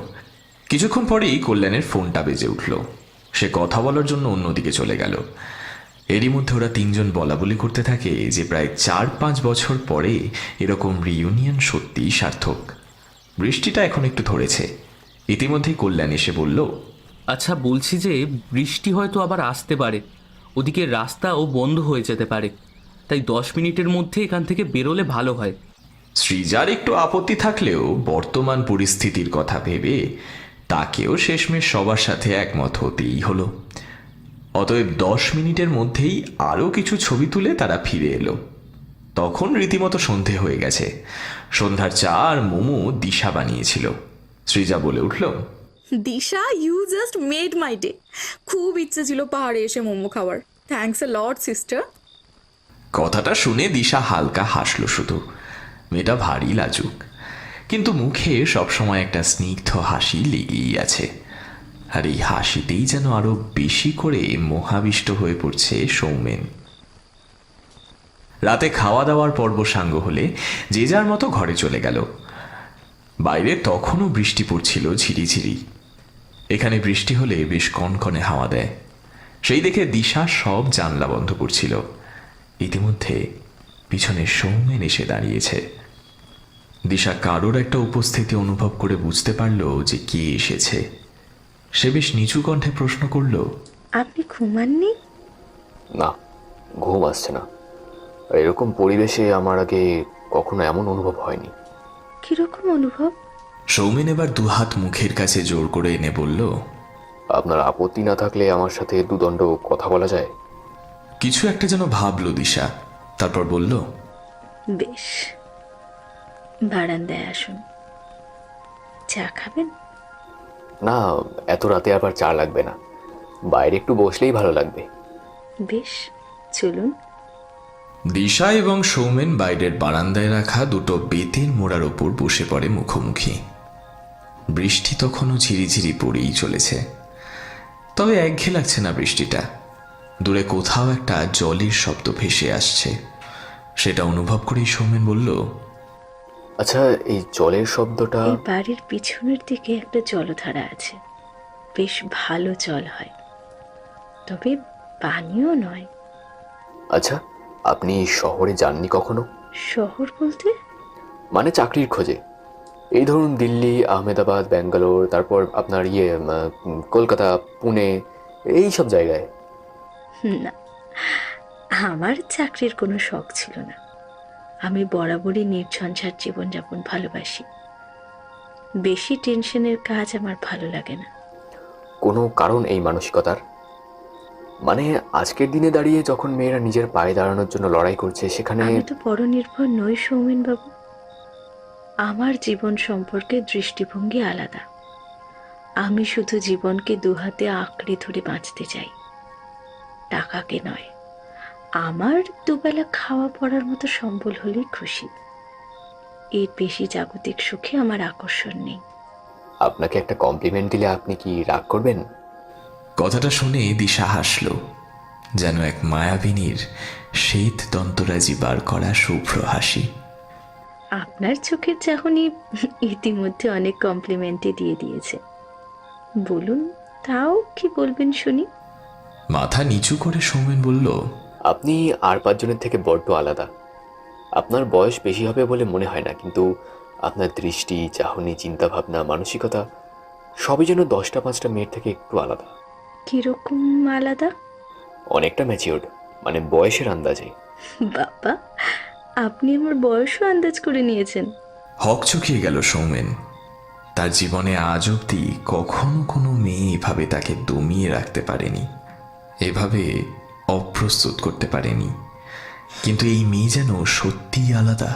কিছুক্ষণ পরেই কল্যাণের ফোনটা বেজে উঠল। সে কথা বলার জন্য অন্যদিকে চলে গেল। এরই মধ্যে ওরা তিনজন বলাবলি করতে থাকে যে প্রায় 4-5 বছর পরে এরকম রিইউনিয়ন সত্যিই সার্থক। বৃষ্টিটা এখন একটু ধরেছে। ইতিমধ্যেই কল্যাণ এসে বলল, আচ্ছা বলছি যে বৃষ্টি হয়তো আবার আসতে পারে, ওদিকে রাস্তাও বন্ধ হয়ে যেতে পারে, তাই 10 মিনিটের মধ্যে এখান থেকে বেরোলে ভালো হয়। সৃজার একটু আপত্তি থাকলেও বর্তমান পরিস্থিতির কথা ভেবে তাকেও শেষমেশ সবার সাথে একমত হতেই হলো। অতএব 10 মিনিটের মধ্যেই আরও কিছু ছবি তুলে তারা ফিরে এলো। তখন রীতিমতো সন্ধে হয়ে গেছে। সন্ধ্যার চা আর মোমো দিশা বানিয়েছিল। সৃজা বলে উঠল, Disha, you just made my day. খুব ইচ্ছে ছিল পাহাড়ে এসে মোমো খাওয়ার। Thanks a lot sister. কথাটা শুনে দিশা হালকা হাসল শুধু। মেয়েটা ভারী লাজুক, কিন্তু মুখে সবসময় একটা স্নিগ্ধ হাসি লেগেই আছে। আর এই হাসিতেই যেন আরো বেশি করে মোহাবিষ্ট হয়ে পড়ছে সৌমেন। রাতে খাওয়া দাওয়ার পর্ব সাঙ্গ হলে যে যার মতো ঘরে চলে গেল। বাইরে তখনও বৃষ্টি পড়ছিল ঝিরিঝিরি। এখানে বৃষ্টি হলে বেশ কনকনে হাওয়া দেয়। সেই দেখে দিশা সব জানলা বন্ধ করছিল। ইতিমধ্যে পিছনে সৌমেন এসে দাঁড়িয়েছে। দিশা কারোর একটা উপস্থিতি অনুভব করে বুঝতে পারল যে কে এসেছে। সে বেশ নিচু কণ্ঠে প্রশ্ন করল, আপনি ঘুমাননি? না, ঘুম আসছে না। আর এরকম পরিবেশে আমার আগে কখনো এমন অনুভব হয়নি। কিরকম অনুভব? সৌমেন এবার দুহাত মুখের কাছে জোর করে এনে বলল, আপনার আপত্তি না থাকলে আমার সাথে দুদণ্ড কথা বলা যায়? কিছু একটা যেন ভাবল দিশা, তারপর বলল, বেশ, বারান্দায় আসুন। চা খাবেন? না, এত রাতে আবার চা লাগবে না। বাইরে একটু বসলেই ভালো লাগবে। বেশ, চলুন। দিশা এবং সৌমেন বাইরের বারান্দায় রাখা দুটো বেতের মোড়ার ওপর বসে পড়ে মুখোমুখি। বৃষ্টি তখনও ঝিরিঝিরি পড়েই চলেছে, তবে একঘেয়ে লাগছে না বৃষ্টিটা। দূরে কোথাও একটা জলের শব্দ ভেসে আসছে। সেটা অনুভব করেই সৌমেন বলল, আচ্ছা, এই জলের শব্দটা? এই বাড়ির পিছনের দিকে একটা জলধারা আছে, বেশ ভালো জল হয়, তবে পানীয় নয়। আচ্ছা, আপনি শহরে যাননি কখনো? শহর বলতে? মানে চাকরির খোঁজে। এই ধরুন দিল্লি, আহমেদাবাদ, ব্যাঙ্গালোর, তারপর আপনার কলকাতা, পুনে, এই সব জায়গায়। না, আমার চাকরির কোনো শখ ছিল না। আমি বরাবরই নির্ঝঞ্ঝাট জীবনযাপন ভালোবাসি। বেশি টেনশনের কাজ আমার ভালো লাগে না। কোনো কারণ এই মানসিকতার? মানে আজকের দিনে দাঁড়িয়ে যখন মেয়েরা নিজের পায়ে দাঁড়ানোর জন্য লড়াই করছে, সেখানে আমি তো পরনির্ভর নই সৌমেন বাবু। আমার জীবন সম্পর্কে দৃষ্টিভঙ্গি আলাদা। আমি শুধু জীবনকে দুহাতে আঁকড়ে ধরে বাঁচতে চাই, টাকাকে নয়। আমার দুবেলা খাওয়া পড়ার মতো সম্বল হলেই খুশি। এর বেশি জাগতিক সুখে আমার আকর্ষণ নেই। আপনাকে একটা কমপ্লিমেন্ট দিলে আপনি কি রাগ করবেন? কথাটা শুনে দিশা হাসল, যেন এক মায়াবিনীর শ্বেত দন্তরাজি বার করা শুভ্র হাসি। আপনার চোখের চাহনি ইতিমধ্যে অনেক কমপ্লিমেন্টই দিয়ে দিয়েছে। বলুন, তাও কি বলবেন শুনি? মাথা নিচু করে সৌমেন বলল, আপনি আর 5 জনের থেকে বড্ড আলাদা। আপনার বয়স বেশি হবে বলে মনে হয় না, কিন্তু আপনার দৃষ্টি, চাহনি, চিন্তাভাবনা, মানসিকতা সবই যেন 10টা-5টা মেয়ের থেকে একটু আলাদা। কিরকম আলাদা? অনেকটা ম্যাচিওর্ড, মানে বয়সের আন্দাজে। বাবা, আপনি আমার বয়সও আন্দাজ করে নিয়েছেন। হকচকিয়ে গেল সৌমেন। তার জীবনে আজ অব্দি কখনো কোনো মেয়ে এভাবে তাকে দমিয়ে রাখতে পারেনি, এভাবে অপ্রস্তুত করতে পারেনি। কিন্তু এই মেয়ে যেন সত্যিই আলাদা।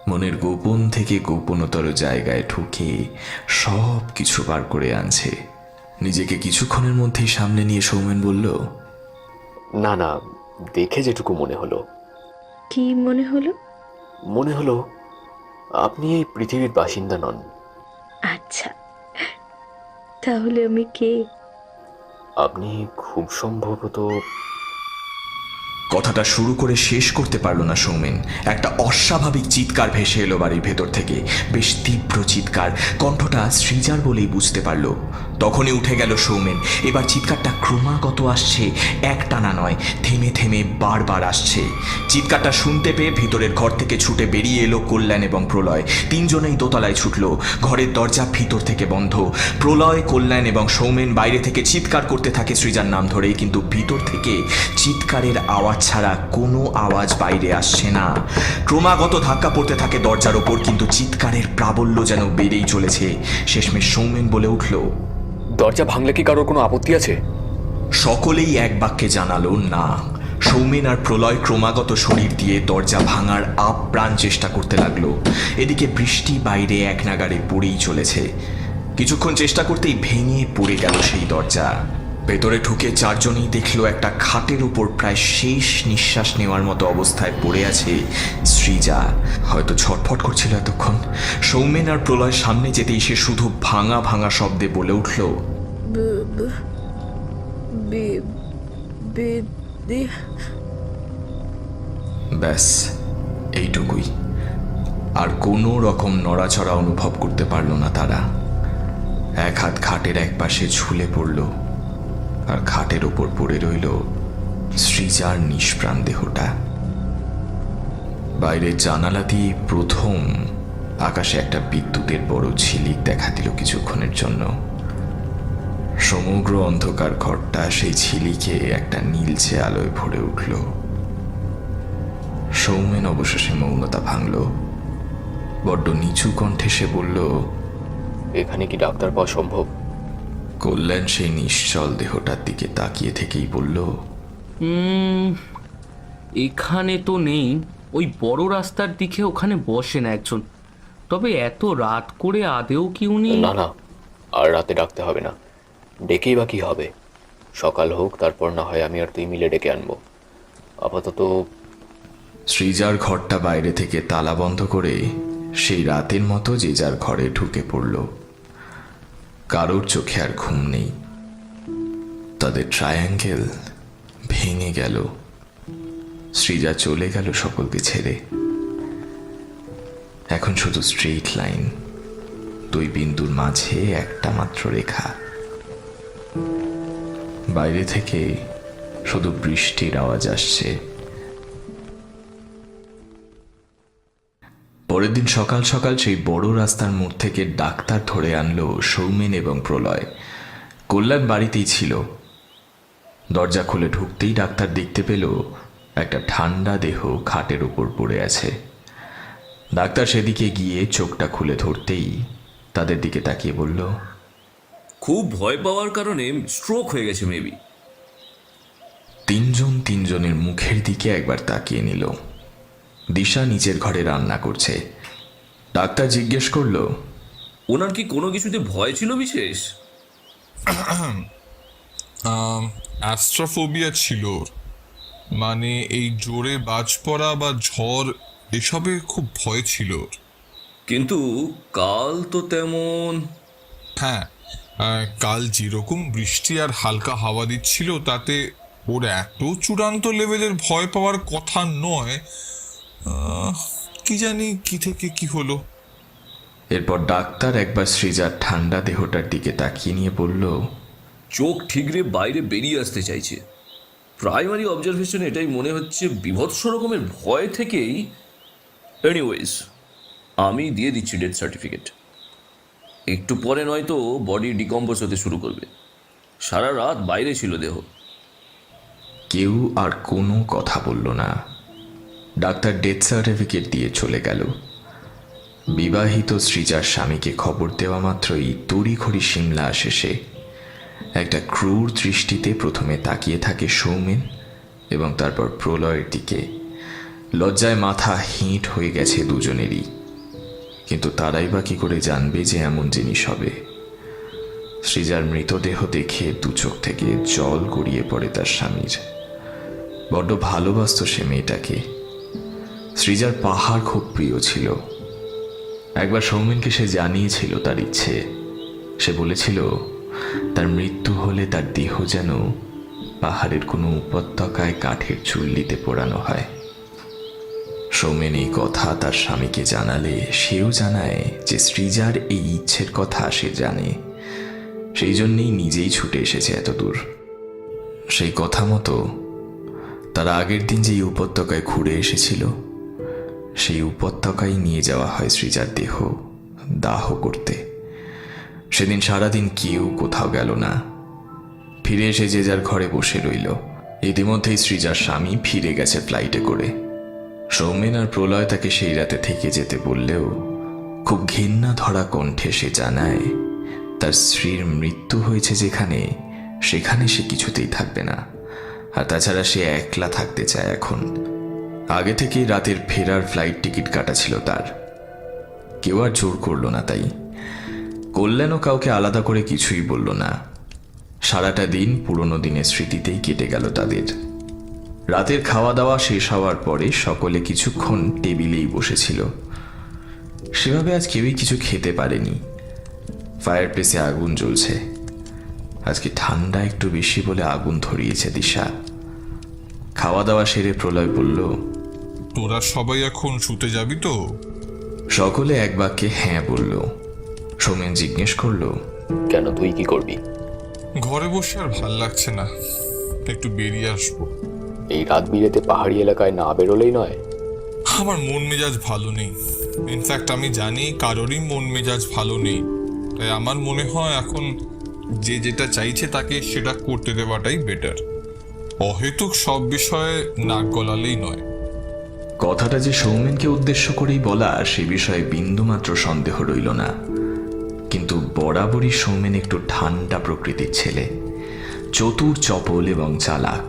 মনের গোপন থেকে গোপনতর জায়গায় ঢুকে সব কিছু বার করে আনছে। নিজেকে কিছুক্ষণের মধ্যেই সামনে নিয়ে সৌমেন বলল, না না, দেখে যেটুকু মনে হলো। কি মনে হলো? মনে হলো আপনি এই পৃথিবীর বাসিন্দা নন। আচ্ছা, তাহলে আমি কে? আপনি খুব সম্ভবত... কথাটা শুরু করে শেষ করতে পারল না সৌমেন। একটা অস্বাভাবিক চিৎকার ভেসে এলো বাড়ির ভেতর থেকে, বেশ তীব্র চিৎকার। কণ্ঠটা সৃজার বলেই বুঝতে পারল। তখনই উঠে গেল সৌমেন। এবার চিৎকারটা ক্রমাগত আসছে, একটানা নয়, থেমে থেমে বারবার আসছে। চিৎকারটা শুনতে পেয়ে ভিতরের ঘর থেকে ছুটে বেরিয়ে এলো কল্যাণ এবং প্রলয়। তিনজনেই দোতলায় ছুটল। ঘরের দরজা ভিতর থেকে বন্ধ। প্রলয়, কল্যাণ এবং সৌমেন বাইরে থেকে চিৎকার করতে থাকে সৃজার নাম ধরে, কিন্তু ভিতর থেকে চিৎকারের আওয়াজ ছাড়া কোনো আওয়াজ বাইরে আসছে না। ক্রমাগত ধাক্কা পড়তে থাকে দরজার ওপর, কিন্তু চিৎকারের প্রাবল্য যেন বেড়েই চলেছে। শেষমেশ সৌমেন বলে উঠল, দরজা ভাঙলে কি কারোর কোনো আপত্তি আছে? সকলেই এক বাক্যে জানালো না। সৌমেন আর প্রলয় ক্রমাগত শরীর দিয়ে দরজা ভাঙার আপ্রাণ চেষ্টা করতে লাগলো। এদিকে বৃষ্টি বাইরে এক নাগাড়ে পড়েই চলেছে। কিছুক্ষণ চেষ্টা করতেই ভেঙে পড়ে গেল সেই দরজা। ভেতরে ঢুকে চারজনেই দেখলো একটা খাটের উপর প্রায় শেষ নিঃশ্বাস নেওয়ার মতো অবস্থায় পড়ে আছে সৃজা। হয়তো ছটফট করছিল এতক্ষণ। সৌমেন আর প্রলয় সামনে যেতেই সে শুধু ভাঙা ভাঙা শব্দে বলে উঠল, ব্যাস এইটুকুই। আর কোনো রকম নড়াচড়া অনুভব করতে পারল না তারা। এক হাত খাটের এক পাশে ঝুলে পড়ল, আর খাটের ওপর পড়ে রইল সৃজার নিষ্প্রাণ দেহটা। বাইরের জানালা দিয়ে প্রথম আকাশে একটা বিদ্যুতের বড় ঝিলিক দেখা দিল কিছুক্ষণের জন্য। সমগ্র অন্ধকার ঘরটা সেই ঝিলিকে একটা নীলচে আলোয় ভরে উঠল। সৌমেন অবশেষে মৌনতা ভাঙল। বড্ড নিচু কণ্ঠে সে বলল, এখানে কি ডাক্তার পাওয়া সম্ভব? কল্যাণ সেই নিশ্চল দেহটার দিকে তাকিয়ে থেকেই বলল, এখানে তো নেই। ওই বড় রাস্তার দিকে ওখানে বসেন একজন। তবে এত রাত করে আদেও কি উনি? না না, আর রাতে ডাকতে হবে না। ডেকেই বা কি হবে? সকাল হোক, তারপর না হয় আমি আর তুই মিলে ডেকে আনবো। আপাতত সৃজার ঘরটা বাইরে থেকে তালা বন্ধ করে সেই রাতের মতো যে যার ঘরে ঢুকে পড়ল। কারোর চোখে আর ঘুম নেই। তাদের ট্রায়াঙ্গেল ভেঙে গেল। সৃজা চলে গেল সকলকে ছেড়ে। এখন শুধু স্ট্রেইট লাইন, দুই বিন্দুর মাঝে একটা মাত্র রেখা। বাইরে থেকে শুধু বৃষ্টির আওয়াজ আসছে। পরের দিন সকাল সকাল সেই বড় রাস্তার মোড় থেকে ডাক্তার ধরে আনলো সৌমেন এবং প্রলয়। কল্যাণ বাড়িতেই ছিল। দরজা খুলে ঢুকতেই ডাক্তার দেখতে পেল একটা ঠান্ডা দেহ খাটের উপর পড়ে আছে। ডাক্তার সেদিকে গিয়ে চোখটা খুলে ধরতেই তাদের দিকে তাকিয়ে বলল, খুব ভয় পাওয়ার কারণে স্ট্রোক হয়ে গেছে মেবি। তিনজনের মুখের দিকে একবার তাকিয়ে নিল। দিশা নিজের ঘরে রান্না করছে। ডাক্তার জিজ্ঞেস করলো, ওনার কি কোনো কিছুতে ভয় ছিল বিশেষ? অ্যাস্ট্রাফোবিয়া ছিল ওর। মানে এই জোরে বাজ পড়া বা ঝড় এসবে খুব ভয় ছিল ওর। কিন্তু কাল তো তেমন। হ্যাঁ, কাল যেরকম বৃষ্টি আর হালকা হাওয়া দিচ্ছিল তাতে ওর এত চূড়ান্ত লেভেলের ভয় পাওয়ার কথা নয়। কি জানি কি থেকে কি হলো। এরপর ডাক্তার একবার সৃজার ঠান্ডা দেহটার দিকে তাকিয়ে নিয়ে বলল, চোখ ঠিকরে বাইরে বেরিয়ে আসতে চাইছে। প্রাইমারি অবজারভেশন এটাই মনে হচ্ছে, বিভৎস রকমের ভয় থেকেই। এনিওয়েজ, আমি দিয়ে দিচ্ছি ডেথ সার্টিফিকেট। একটু পরে নয়তো বডি ডিকম্পোজ হতে শুরু করবে। সারা রাত বাইরে ছিল দেহ। কেউ আর কোনো কথা বলল না। ডাক্তার ডেথ সার্টিফিকেট দিয়ে চলে গেল। বিবাহিত সৃজার স্বামীকে খবর দেওয়া মাত্রই তড়িঘড়ি সিমলা আসে সে। একটা ক্রূর দৃষ্টিতে প্রথমে তাকিয়ে থাকে সৌমেন এবং তারপর প্রলয়ের দিকে। লজ্জায় মাথা হিট হয়ে গেছে দুজনেরই। কিন্তু তারাই বা কি করে জানবে যে এমন জিনিস হবে। সৃজার মৃতদেহ দেখে দু চোখ থেকে জল গড়িয়ে পড়ে তার স্বামীর। বড্ড ভালোবাসত সে মেয়েটাকে। সৃজার পাহাড় খুব প্রিয় ছিল। একবার সৌমেনকে সে জানিয়েছিল তার ইচ্ছে। সে বলেছিল তার মৃত্যু হলে তার দেহ যেন পাহাড়ের কোনো উপত্যকায় কাঠের চুল্লিতে পোড়ানো হয়। সৌমেন এই কথা তার স্বামীকে জানালে সেও জানায় যে সৃজার এই ইচ্ছের কথা সে জানে। সেই জন্যেই নিজেই ছুটে এসেছে এত দূর। সেই কথা মতো তার আগের দিন যেই উপত্যকায় ঘুরে এসেছিল, সেই উপত্যকায় নিয়ে যাওয়া হয় সৃজার দেহ দাহ করতে। সেদিন সারাদিন কেউ কোথাও গেল না, ফিরে এসে যে যার ঘরে বসে রইল। ইতিমধ্যেই সৃজার স্বামী ফিরে গেছে ফ্লাইটে করে। সৌমেন আর প্রলয় তাকে সেই রাতে থেকে যেতে বললেও খুব ঘৃণা ধরা কণ্ঠে সে জানায় তার স্ত্রীর মৃত্যু হয়েছে যেখানে, সেখানে সে কিছুতেই থাকবে না। আর তাছাড়া সে একলা থাকতে চায় এখন। আগে থেকেই রাতের ফেরার ফ্লাইট টিকিট কাটা ছিল তার। কেউ আর জোর করলো না। তাই কল্যাণও কাউকে আলাদা করে কিছুই বলল না। সারাটা দিন পুরনো দিনের স্মৃতিতেই কেটে গেল তাদের। রাতের খাওয়া দাওয়া শেষ হওয়ার পরে সকলে কিছুক্ষণ টেবিলেই বসেছিল। সেভাবে আজ কেউই কিছু খেতে পারেনি। ফায়ার প্লেসে আগুন জ্বলছে। আজকে ঠান্ডা একটু বেশি বলে আগুন ধরিয়েছে দিশা। খাওয়া দাওয়া সেরে প্রলয় বলল, তোরা সবাই এখন শুতে যাবি তো? সকলে এক বাক্যে হ্যাঁ বলল। সৌমেন জিজ্ঞেস করলো, কেন, তুই কি করবি? ঘরে বসে আর ভাল লাগছে না, একটু বেরিয়ে আসবো। এই রাত বিরেতে পাহাড়ি এলাকায় না বেরোলেই নয়। আমার মন মেজাজ ভালো নেই। ইনফ্যাক্ট আমি জানি কারোরই মন মেজাজ ভালো নেই। তাই আমার মনে হয় এখন যে যেটা চাইছে তাকে সেটা করতে দেওয়াটাই বেটার। অহেতুক সব বিষয়ে নাক গলালেই নয়। কথাটা যে সৌমেনকে উদ্দেশ্য করেই বলা সে বিষয়ে বিন্দুমাত্র সন্দেহ রইল না। কিন্তু বরাবরই সৌমেন একটু ঠান্ডা প্রকৃতির ছেলে, চতুর, চপল এবং চালাক।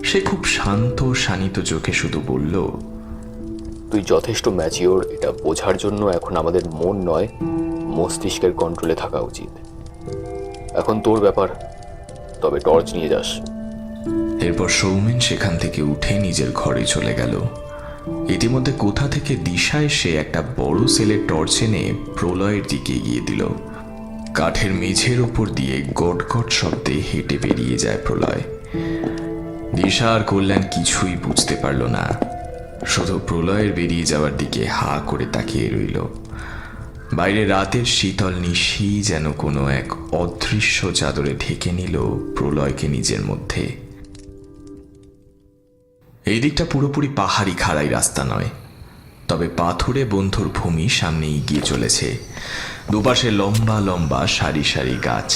সে খুব শান্ত শানিত চোখে শুধু বলল, তুই যথেষ্ট ম্যাচিওর এটা বোঝার জন্য এখন আমাদের মন নয় মস্তিষ্কের কন্ট্রোলে থাকা উচিত। এখন তোর ব্যাপার, তবে টর্চ নিয়ে যাস। এরপর সৌমেন সেখান থেকে উঠে নিজের ঘরে চলে গেল। ইতিমধ্যে কোথা থেকে দিশা এসে একটা বড় সেলের টর্চ এনে প্রলয়ের দিকে এগিয়ে দিল। কাঠের মেঝের ওপর দিয়ে গট গট শব্দে হেঁটে বেরিয়ে যায় প্রলয়। দিশা আর কল্যাণ কিছুই বুঝতে পারল না, শুধু প্রলয়ের বেরিয়ে যাওয়ার দিকে হা করে তাকিয়ে রইল। বাইরে রাতের শীতল নিশি যেন কোনো এক অদৃশ্য চাদরে ঢেকে নিল প্রলয়কে নিজের মধ্যে। এই দিকটা পুরোপুরি পাহাড়ি খাড়াই রাস্তা নয়, তবে পাথুরে বন্ধুর ভূমি সামনে এগিয়ে চলেছে। দুপাশে লম্বা লম্বা সারি সারি গাছ।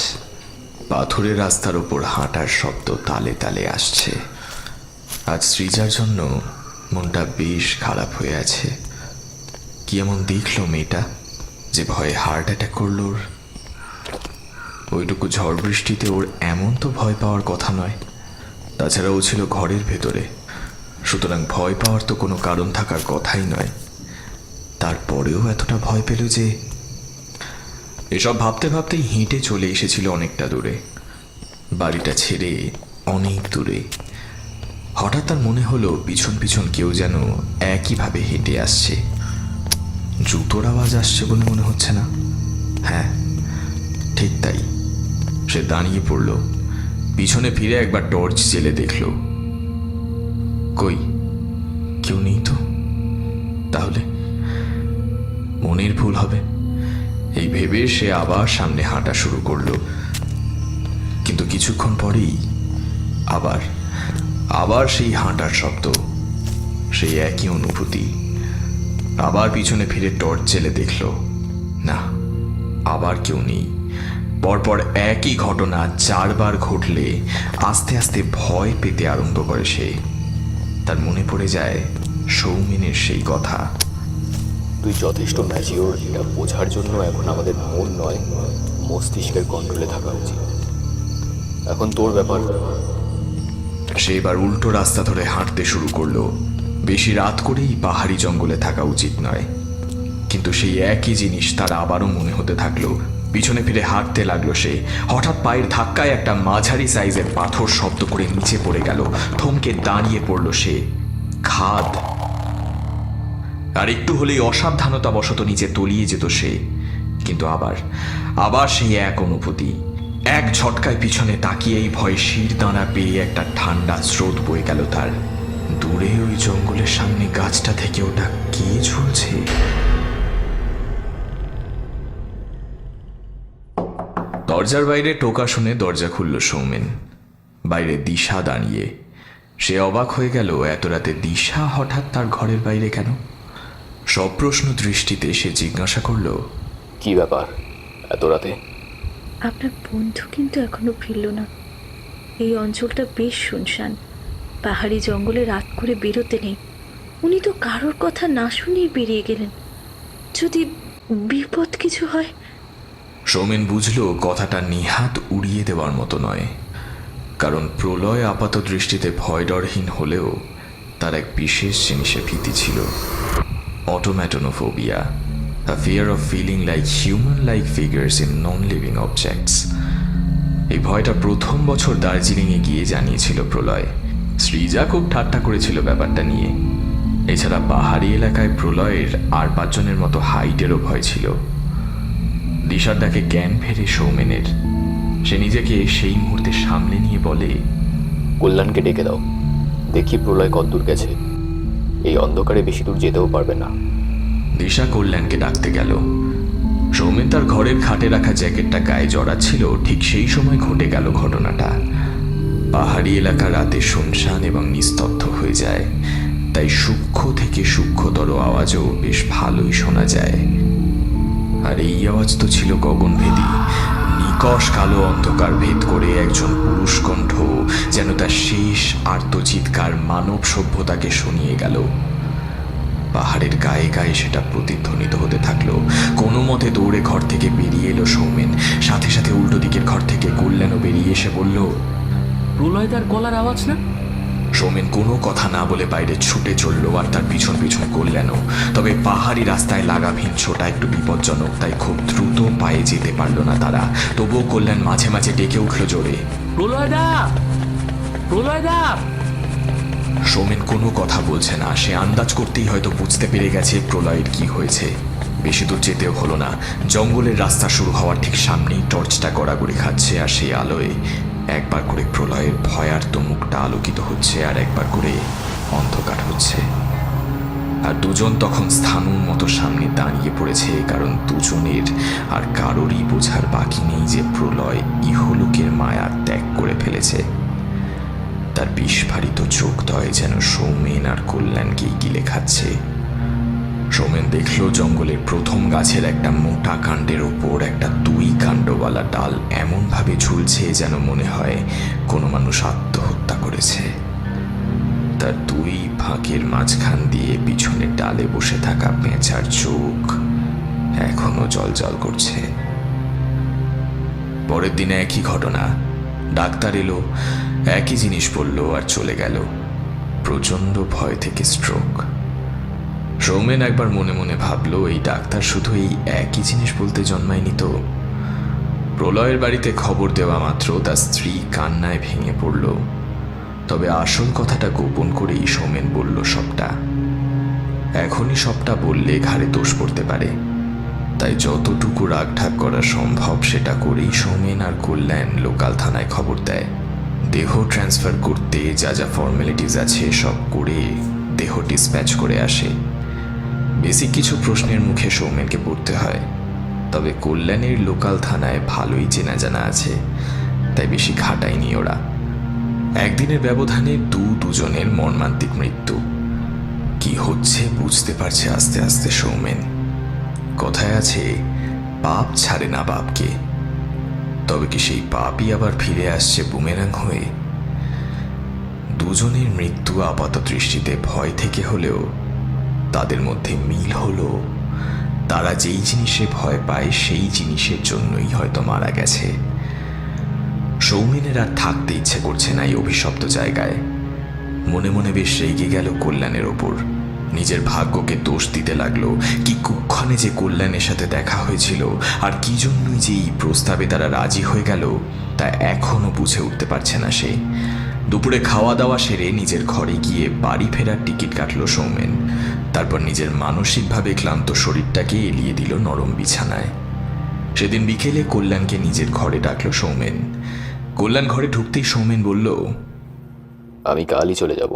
পাথুরের রাস্তার ওপর হাঁটার শব্দ তালে তালে আসছে। আজ সৃজার জন্য মনটা বেশ খারাপ হয়ে আছে। কি এমন দেখলো মেয়েটা যে ভয়ে হার্ট অ্যাটাক করল ওর? ওইটুকু ঝড় বৃষ্টিতে ওর এমন তো ভয় পাওয়ার কথা নয়। তাছাড়া ও ছিল ঘরের ভেতরে, সুতরাং ভয় পাওয়ার তো কোনো কারণ থাকার কথাই নয়। তারপরেও এতটা ভয় পেল যে? এসব ভাবতে ভাবতেই হেঁটে চলে এসেছিল অনেকটা দূরে, বাড়িটা ছেড়ে অনেক দূরে। হঠাৎ তার মনে হলো পিছন পিছন কেউ যেন একইভাবে হেঁটে আসছে। জুতোর আওয়াজ আসছে বলে মনে হচ্ছে না? হ্যাঁ, ঠিক তাই। সে দাঁড়িয়ে পড়ল, পিছনে ফিরে একবার টর্চ জেলে দেখল। কই, কেউ নেই তো। তাহলে মনের ভুল হবে, এই ভেবে সে আবার সামনে হাঁটা শুরু করল। কিন্তু কিছুক্ষণ পরেই আবার আবার সেই হাঁটার শব্দ, সেই একই অনুভূতি। আবার পিছনে ফিরে টর্চ জেলে দেখল, না, আবার কেউ নেই। পরপর একই ঘটনা 4 বার ঘটলে আস্তে আস্তে ভয় পেতে আরম্ভ করে সে। তার মনে পড়ে যায় সৌমেনের সেই কথা, তুই যথেষ্ট ম্যাচিওর এটা বোঝার জন্য এখন আমাদের মন নয় মস্তিষ্কের কন্ট্রোলে থাকা উচিত। এখন তোর ব্যাপার। সে এবার উল্টো রাস্তা ধরে হাঁটতে শুরু করলো। বেশি রাত করেই পাহাড়ি জঙ্গলে থাকা উচিত নয়, কিন্তু সেই একই জিনিস তার আবারও মনে হতে থাকলো। পিছনে ফিরে হাঁটতে লাগলো সে। হঠাৎ পায়ের ধাক্কায় একটা মাঝারি সাইজের পাথর শব্দ করে নিচে পড়ে গেল। থমকে দাঁড়িয়ে পড়ল সে। খাদ। আর একটু হলেই অসাবধানতা বশত নিচে তলিয়ে যেত সে। কিন্তু আবার সেই এক অনুভূতি। এক ঝটকায় পিছনে তাকিয়েই ভয়ে শির দাঁড়া পেয়ে একটা ঠান্ডা স্রোত বয়ে গেল তার। দূরে ওই জঙ্গলের সামনে গাছটা থেকে ওটা কে ঝুলছে? দরজার বাইরে টোকা শুনে দরজা খুলল সৌমেন। বাইরে দিশা দাঁড়িয়ে। সে অবাক হয়ে গেল, এত রাতে দিশা হঠাৎ তার ঘরের বাইরে কেন? সব প্রশ্ন দৃষ্টিতে সে জিজ্ঞাসা করল, কি ব্যাপার এত রাতে? আপনার বন্ধু কিন্তু এখনো ফিরল না। এই অঞ্চলটা বেশ শুনশান, পাহাড়ি জঙ্গলে রাত করে বেরোতে নেই। উনি তো কারোর কথা না শুনেই বেরিয়ে গেলেন। যদি বিপদ কিছু হয়। সৌমেন বুঝল কথাটা নিহাত উড়িয়ে দেওয়ার মতো নয়, কারণ প্রলয় আপাত দৃষ্টিতে ভয় ডরহীন হলেও তার এক বিশেষ জিনিসে ভীতি ছিল, অটোম্যাটোনোফোবিয়া, a fear of feeling like human-like figures in non-living objects. এই ভয়টা প্রথম বছর দার্জিলিংয়ে গিয়ে জানিয়েছিল প্রলয়। সৃজা খুব ঠাট্টা করেছিল ব্যাপারটা নিয়ে। এছাড়া পাহাড়ি এলাকায় প্রলয়ের আর 5 জনের মতো হাইটেরও ভয় ছিল। দিশার ডাকে জ্ঞান ফেরে সৌমেনের। সে নিজেকে সেই মুহূর্তে সামলে নিয়ে বলে, কল্যাণকে ডেকে দাও, দেখি প্রলয় কতদূর গেছে। এই অন্ধকারে বেশি দূর যেতেও পারবে না। দিশা কল্যাণকে ডাকতে গেল। সৌমেন তার ঘরের খাটে রাখা জ্যাকেটটা গায়ে জড়াচ্ছিল, ঠিক সেই সময় ঘটে গেল ঘটনাটা। পাহাড়ি এলাকা রাতে শুনশান এবং নিস্তব্ধ হয়ে যায়, তাই সূক্ষ্ম থেকে সূক্ষ্মতর আওয়াজও বেশ ভালোই শোনা যায়। আর এই আওয়াজ তো ছিল গগনভেদী। নিকষ কালো অন্ধকার ভেদ করে একজন পুরুষ কণ্ঠ যেন তার শেষ আর্তচিৎকার মানব সভ্যতাকে শুনিয়ে গেল। পাহাড়ের গায়ে গায়ে সেটা প্রতিধ্বনিত হতে থাকলো। কোনো মতে দৌড়ে ঘর থেকে বেরিয়ে এলো সৌমেন। সাথে সাথে উল্টো দিকের ঘর থেকে কল্যাণও বেরিয়ে এসে বলল, প্রলয়দার গলার আওয়াজ না? সৌমেন কোনো কথা না বলে বাইরে ছুটে চলল, আর তার পিছন পিছন কল্যাণও। তবে পাহাড়ি রাস্তায় লাগামহীন ছোটা একটু বিপজ্জনক, তাই খুব দ্রুত পায়ে যেতে পারল না তারা। তবুও কল্যাণ মাঝে মাঝে ডেকে উঠল জোরে, প্রলয়দা, প্রলয়দা। সৌমেন কোনো কথা বলছে না। সে আন্দাজ করতেই হয়তো বুঝতে পেরে গেছে প্রলয়ের কি হয়েছে। বেশি দূর যেতেও হলো না। জঙ্গলের রাস্তা শুরু হওয়ার ঠিক সামনেই টর্চটা গড়াগড়ি খাচ্ছে, আর সেই আলোয় একবার করে প্রলয়ের ভয়ার্ত মুখটা আলোকিত হচ্ছে, আর একবার করে অন্ধকার হচ্ছে। আর দুজন তখন স্থানুর মতো সামনে দাঁড়িয়ে পড়েছে, কারণ দুজনের আর কারোরই বোঝার বাকি নেই যে প্রলয় ইহলোকের মায়া ত্যাগ করে ফেলেছে। তার বিস্ফারিত চোখদ্বয় যেন সৌমেন আর কল্যাণকেই গিলে খাচ্ছে। সৌমেন দেখল জঙ্গলের প্রথম গাছের একটা মোটা কাণ্ডের ওপর একটা 2 কাণ্ডওয়ালা ডাল এমনভাবে ঝুলছে যেন মনে হয় কোনো মানুষ আত্মহত্যা করেছে। তার 2 ফাঁকের মাঝখান দিয়ে পিছনের ডালে বসে থাকা পেঁচার চোখ এখনো জ্বলজ্বল করছে। পরের দিনে একই ঘটনা। ডাক্তার এলো, একই জিনিস বলল আর চলে গেল। প্রচণ্ড ভয় থেকে স্ট্রোক। সৌমেন একবার মনে মনে ভাবলো, এই ডাক্তার শুধু এই একই জিনিস বলতে জন্মায়নি তো। প্রলয়ের বাড়িতে খবর দেওয়া মাত্র তার স্ত্রী কান্নায় ভেঙে পড়ল। তবে আসল কথাটা গোপন করেই সৌমেন বলল সবটা। এখনই সবটা বললে ঘাড়ে দোষ পড়তে পারে, তাই যতটুকু রাগঢাক করা সম্ভব সেটা করেই সৌমেন আর কল্যাণ লোকাল থানায় খবর দেয়। দেহ ট্রান্সফার করতে যা যা ফর্মালিটিস আছে সব করে দেহ ডিসপ্যাচ করে আসে। বেসিক কিছু প্রশ্নের মুখে সৌমেনকে পড়তে হয়, তবে কল্যাণের লোকাল থানায় ভালোই চেনা জানা আছে, তাই বেশি খাটায়নি ওরা। একদিনের ব্যবধানে দুজনের মর্মান্তিক মৃত্যু। কি হচ্ছে বুঝতে পারছে আস্তে আস্তে সৌমেন। কথায় আছে, পাপ ছাড়ে না বাপকে। তবে কি সেই পাপই আবার ফিরে আসছে বুমেরাং হয়ে? দুজনের মৃত্যু আপাত দৃষ্টিতে ভয় থেকে হলেও তাদের মধ্যে মিল হলো, তারা যেই জিনিসে ভয় পায় সেই জিনিসের জন্যই হয়তো মারা গেছে। সৌমেনের আর থাকতে ইচ্ছে করছে না এই অভিশপ্ত জায়গায়। মনে মনে বেশ রেগে গেল কল্যাণের ওপর। নিজের ভাগ্যকে দোষ দিতে লাগলো। কি কুক্ষণে যে কল্যাণের সাথে দেখা হয়েছিল, আর কি জন্যই যে এই প্রস্তাবে তারা রাজি হয়ে গেল, তা এখনো বুঝে উঠতে পারছে না সে। দুপুরে খাওয়া দাওয়া সেরে নিজের ঘরে গিয়ে বাড়ি ফেরার টিকিট কাটল সৌমেন। তারপর নিজের মানসিকভাবে ক্লান্ত শরীরটাকে এলিয়ে দিল নরম বিছানায়। সেদিন বিকেলে কল্যাণকে নিজের ঘরে ডাকলো সৌমেন। কল্যাণ ঘরে ঢুকতেই সৌমেন বলল, আমি কালই চলে যাব,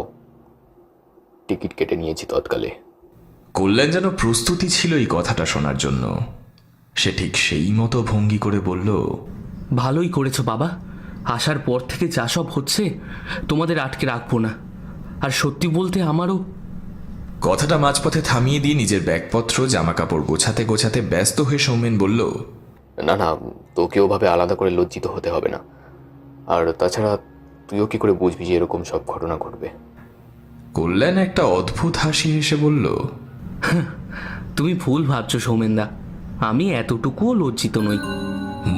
টিকিট কেটে নিয়েছি তৎকালে। কল্যাণ যেন প্রস্তুতি ছিল এই কথাটা শোনার জন্য। সে ঠিক সেই মতো ভঙ্গি করে বলল, ভালোই করেছো বাবা, আসার পর থেকে যা সব হচ্ছে তোমাদের আটকে রাখবো না। আর সত্যি বলতে আমারও। কথাটা মাঝপথে থামিয়ে দিয়ে নিজের ব্যাগপত্র জামাকাপড় গোছাতে গোছাতে ব্যস্ত হয়ে সৌমেন বলল, না না, তোকে ওভাবে আলাদা করে লজ্জিত হতে হবে না। আর তাছাড়া তুইও কি করে বুঝবি যে এরকম সব ঘটনা ঘটবে? কল্যাণ একটা অদ্ভুত হাসি হেসে বলল, তুমি ভুল ভাবছো সৌমেনদা, আমি এতটুকুও লজ্জিত নই।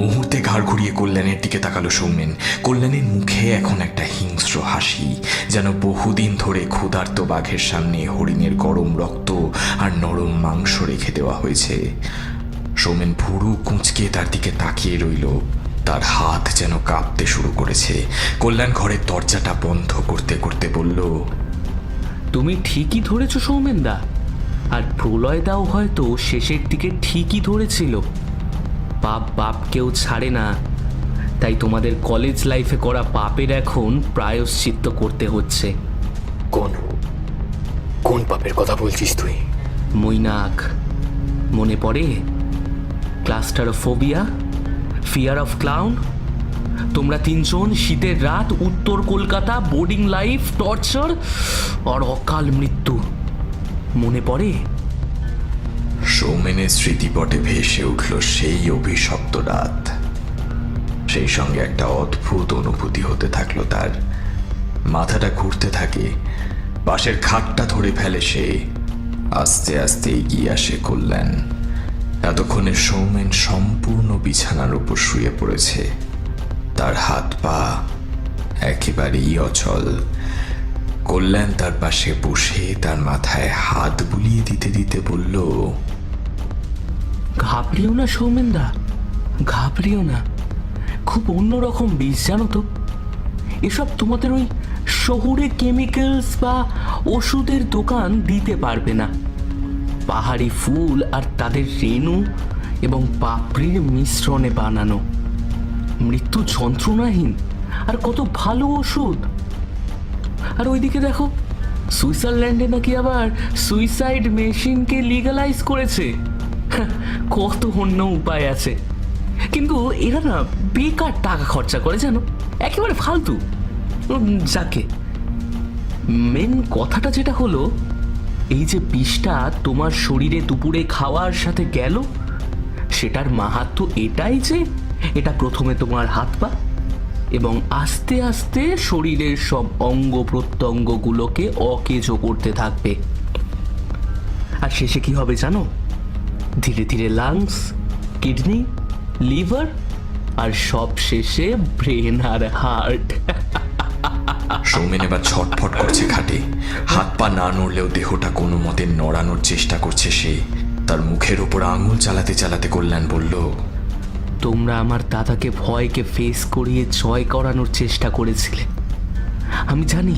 মুহূর্তে ঘাড় ঘুরিয়ে কল্যাণের দিকে তাকালো সৌমেন। কল্যাণের মুখে এখন একটা হিংস্র হাসি, যেন বহুদিন ধরে ক্ষুধার্ত বাঘের সামনে হরিণের গরম রক্ত আর নরম মাংস রেখে দেওয়া হয়েছে। সৌমেন ভুরু কুঁচকে তার দিকে তাকিয়ে রইল। তার হাত যেন কাঁপতে শুরু করেছে। কল্যাণ ঘরের দরজাটা বন্ধ করতে করতে বলল, তুমি ঠিকই ধরেছো সৌমেনদা, আর প্রলয়দাও হয়তো শেষের দিকে ঠিকই ধরেছিল। পাপ বাপ কেউ ছাড়ে না, তাই তোমাদের কলেজ লাইফে করা পাপের এখন প্রায়শ্চিত্ত করতে হচ্ছে। কোন কোন পাপের কথা বলছিস তুই? মৈনাক, মনে পড়ে? ক্লাস্টারোফোবিয়া, ফিয়ার অফ ক্লাউন। তোমরা তিনজন শীতের রাত, উত্তর কলকাতা, বোর্ডিং লাইফ, টর্চার আর অকাল মৃত্যু, মনে পড়ে? সৌমেনের স্মৃতিপটে ভেসে উঠল সেই অভিশপ্ত রাত। সেই সঙ্গে একটা অদ্ভুত অনুভূতি হতে থাকলো তার। মাথাটা ঘুরতে থাকে, পাশের খাটটা ধরে ফেলে সে। আস্তে আস্তে এগিয়ে আসে কল্যাণ। এতক্ষণে সৌমেন সম্পূর্ণ বিছানার উপর শুয়ে পড়েছে। তার হাত পা একেবারেই অচল। কল্যাণ তার পাশে বসে তার মাথায় হাত বুলিয়ে দিতে দিতে বলল, ঘাবড়িও না সৌমেনদা, ঘাবড়িও না। খুব অন্যরকম বিষ, জানো তো। এসব তোমাদের ওই শহুরে কেমিক্যালস বা ওষুধের দোকান দিতে পারবে না। পাহাড়ি ফুল আর তাদের রেণু এবং পাপড়ির মিশ্রণে বানানো, মৃত্যু যন্ত্রণাহীন আর কত ভালো ওষুধ। আর ওইদিকে দেখো, সুইজারল্যান্ডে নাকি আবার সুইসাইড মেশিনকে লিগালাইজ করেছে। কত অন্য উপায় আছে, কিন্তু এরা না বেকার টাকা খরচা করে, জানো, একেবারে ফালতু। যাকে মেন কথাটা যেটা হলো, এই যে বিষটা তোমার শরীরে দুপুরে খাওয়ার সাথে গেল, সেটার মাহাত্ম্য এটাই যে এটা প্রথমে তোমার হাত পা এবং আস্তে আস্তে শরীরের সব অঙ্গ প্রত্যঙ্গগুলোকে অকেজো করতে থাকবে। আর শেষে কি হবে জানো? ধীরে ধীরে লাংস, কিডনি, লিভার আর সব শেষে ব্রেন আর হার্ট। সৌমেন এবার ছটফট করছে খাটে। হাত পা না নড়লেও দেহটা কোনো মতে নড়ানোর চেষ্টা করছে সে। তার মুখের ওপর আঙুল চালাতে চালাতে কল্যাণ বলল, তোমরা আমার দাদাকে ভয়কে ফেস করিয়ে জয় করানোর চেষ্টা করেছিলে, আমি জানি,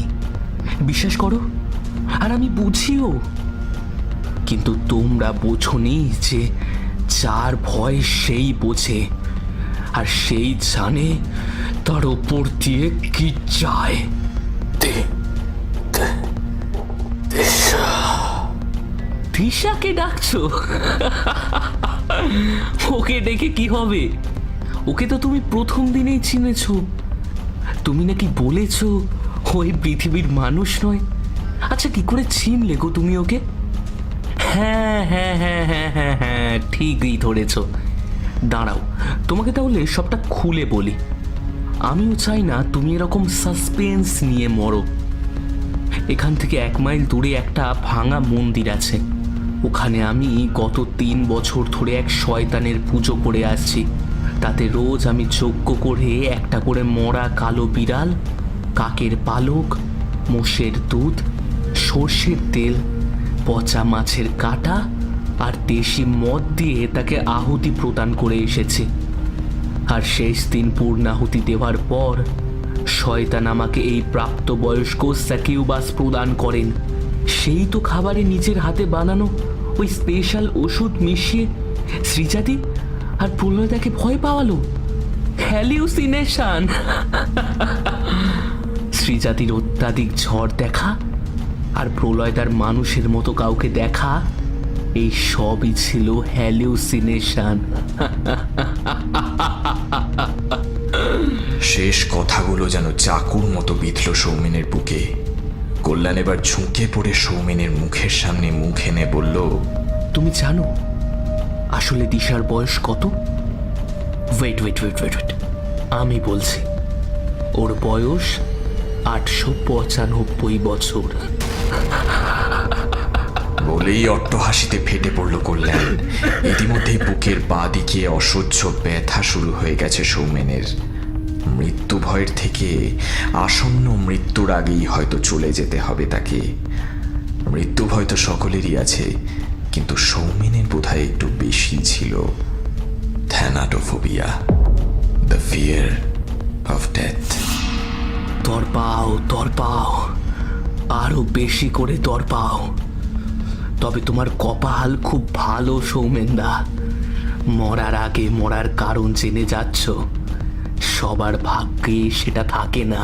বিশ্বাস করো, আর আমি বুঝিও। কিন্তু তোমরা বোঝনি যে যার ভয় সেই বোঝে, আর সেই জানে তার ওপর দিয়ে কি চায়। দিশাকে ডাকছো? ওকে ডেকে কি হবে? ওকে তো তুমি প্রথম দিনেই চিনেছ। তুমি নাকি বলেছ ওই পৃথিবীর মানুষ নয়। আচ্ছা, কি করে চিনলে গো তুমি ওকে? হ্যাঁ হ্যাঁ হ্যাঁ হ্যাঁ হ্যাঁ হ্যাঁ, ঠিকই ধরেছ। দাঁড়াও, তোমাকে তাহলে সবটা খুলে বলি। আমিও চাই না তুমি এরকম সাসপেন্স নিয়ে মরো। এখান থেকে 1 মাইল দূরে একটা ভাঙা মন্দির আছে। ওখানে আমি গত 3 বছর ধরে এক শয়তানের পুজো করে আসছি। তাতে রোজ আমি যজ্ঞ করে একটা করে মরা কালো বিড়াল, কাকের পালক, মোষের দুধ, সর্ষের তেল, পচা মাছের কাঁটা আর দেশি মদ দিয়ে তাকে আহুতি প্রদান করে এসেছি। আর শেষ দিন পূর্ণাহুতি দেওয়ার পর শয়তান আমাকে এই প্রাপ্তবয়স্ক স্যাকিউবাস প্রদান করেন। সেই তো খাবারে নিজের হাতে বানানো ওই স্পেশাল ওষুধ মিশিয়ে শ্রীজাতি আর প্রলয়দাকে ভয় পাওয়ালো। হ্যালিউসিনেশন। শ্রীজাতির অত্যাধিক ঝড় দেখা আর প্রলয়দার মানুষের মতো কাউকে দেখা, এই সবই ছিল হ্যালিউসিনেশন। শেষ কথাগুলো যেন চাকুর মতো বিঁধল সৌমেনের বুকে। কল্যাণ এবার ঝুঁকে পড়ে সৌমেনের মুখের সামনে মুখ এনে বলল, তুমি জানো আসলে দিশার বয়স কত? Wait wait wait wait wait আমি বলছি, ওর বয়স 895 বছর। বলেই অট্টহাসিতে ফেটে পড়ল কল্যাণ। ইতিমধ্যেই বুকের বাঁ দিকে অসহ্য ব্যথা শুরু হয়ে গেছে সৌমেনের। মৃত্যু ভয়ের থেকে আসন্ন মৃত্যুর আগেই হয়তো চলে যেতে হবে তাকে। মৃত্যু ভয় তো সকলেরই আছে, কিন্তু সৌমেনের বোধহয় একটু বেশি ছিল। থ্যানাটোফোবিয়া, দ্য ফিয়ার অফ ডেথ। তরপাও, আরো বেশি করে তরপাও। তবে তোমার কপাল খুব ভালো সৌমেনদা, মরার আগে মরার কারণ জেনে যাচ্ছ। সবার ভাগ্যে সেটা থাকে না।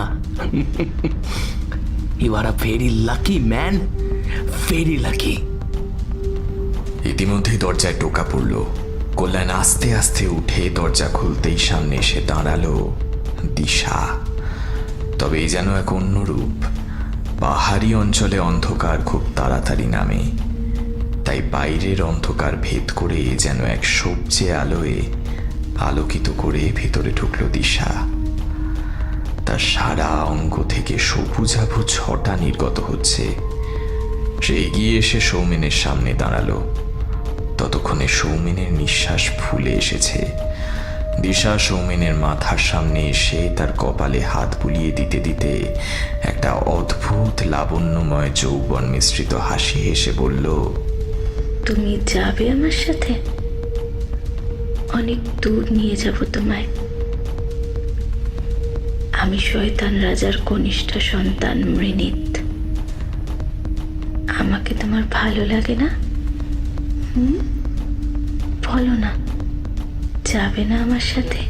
You are a very lucky man, very lucky. ইতিমধ্যেই দরজায় টোকা পড়ল। কল্যাণ আস্তে আস্তে উঠে দরজা খুলতেই সামনে এসে দাঁড়ালো দিশা। তবে এই যেন এক অন্য রূপ। পাহাড়ি অঞ্চলে অন্ধকার খুব তাড়াতাড়ি নামে, তাই বাইরের অন্ধকার ভেদ করে যেন এক সবজে আলোয় আলোকিত করে ভেতরে ঢুকল দিশা। তার সারা অঙ্গ থেকে সবুজাভু ছটা নির্গত হচ্ছে। সে এগিয়ে এসে সৌমেনের সামনে দাঁড়ালো। ততক্ষণে সৌমেনের নিঃশ্বাস ফুলে এসেছে। দিশা সৌমেনের মাথার সামনে এসে তার কপালে হাত বুলিয়ে দিতে দিতে একটা অদ্ভুত লাবণ্যময় যৌবন মিশ্রিত হাসি হেসে বলল, তুমি যাবে আমার সাথে? অনেক দূর নিয়ে যাব তোমায়। আমি শয়তান রাজার কনিষ্ঠ সন্তান মৃণীত। আমাকে তোমার ভালো লাগে না? বলো না, যাবে না আমার সাথে?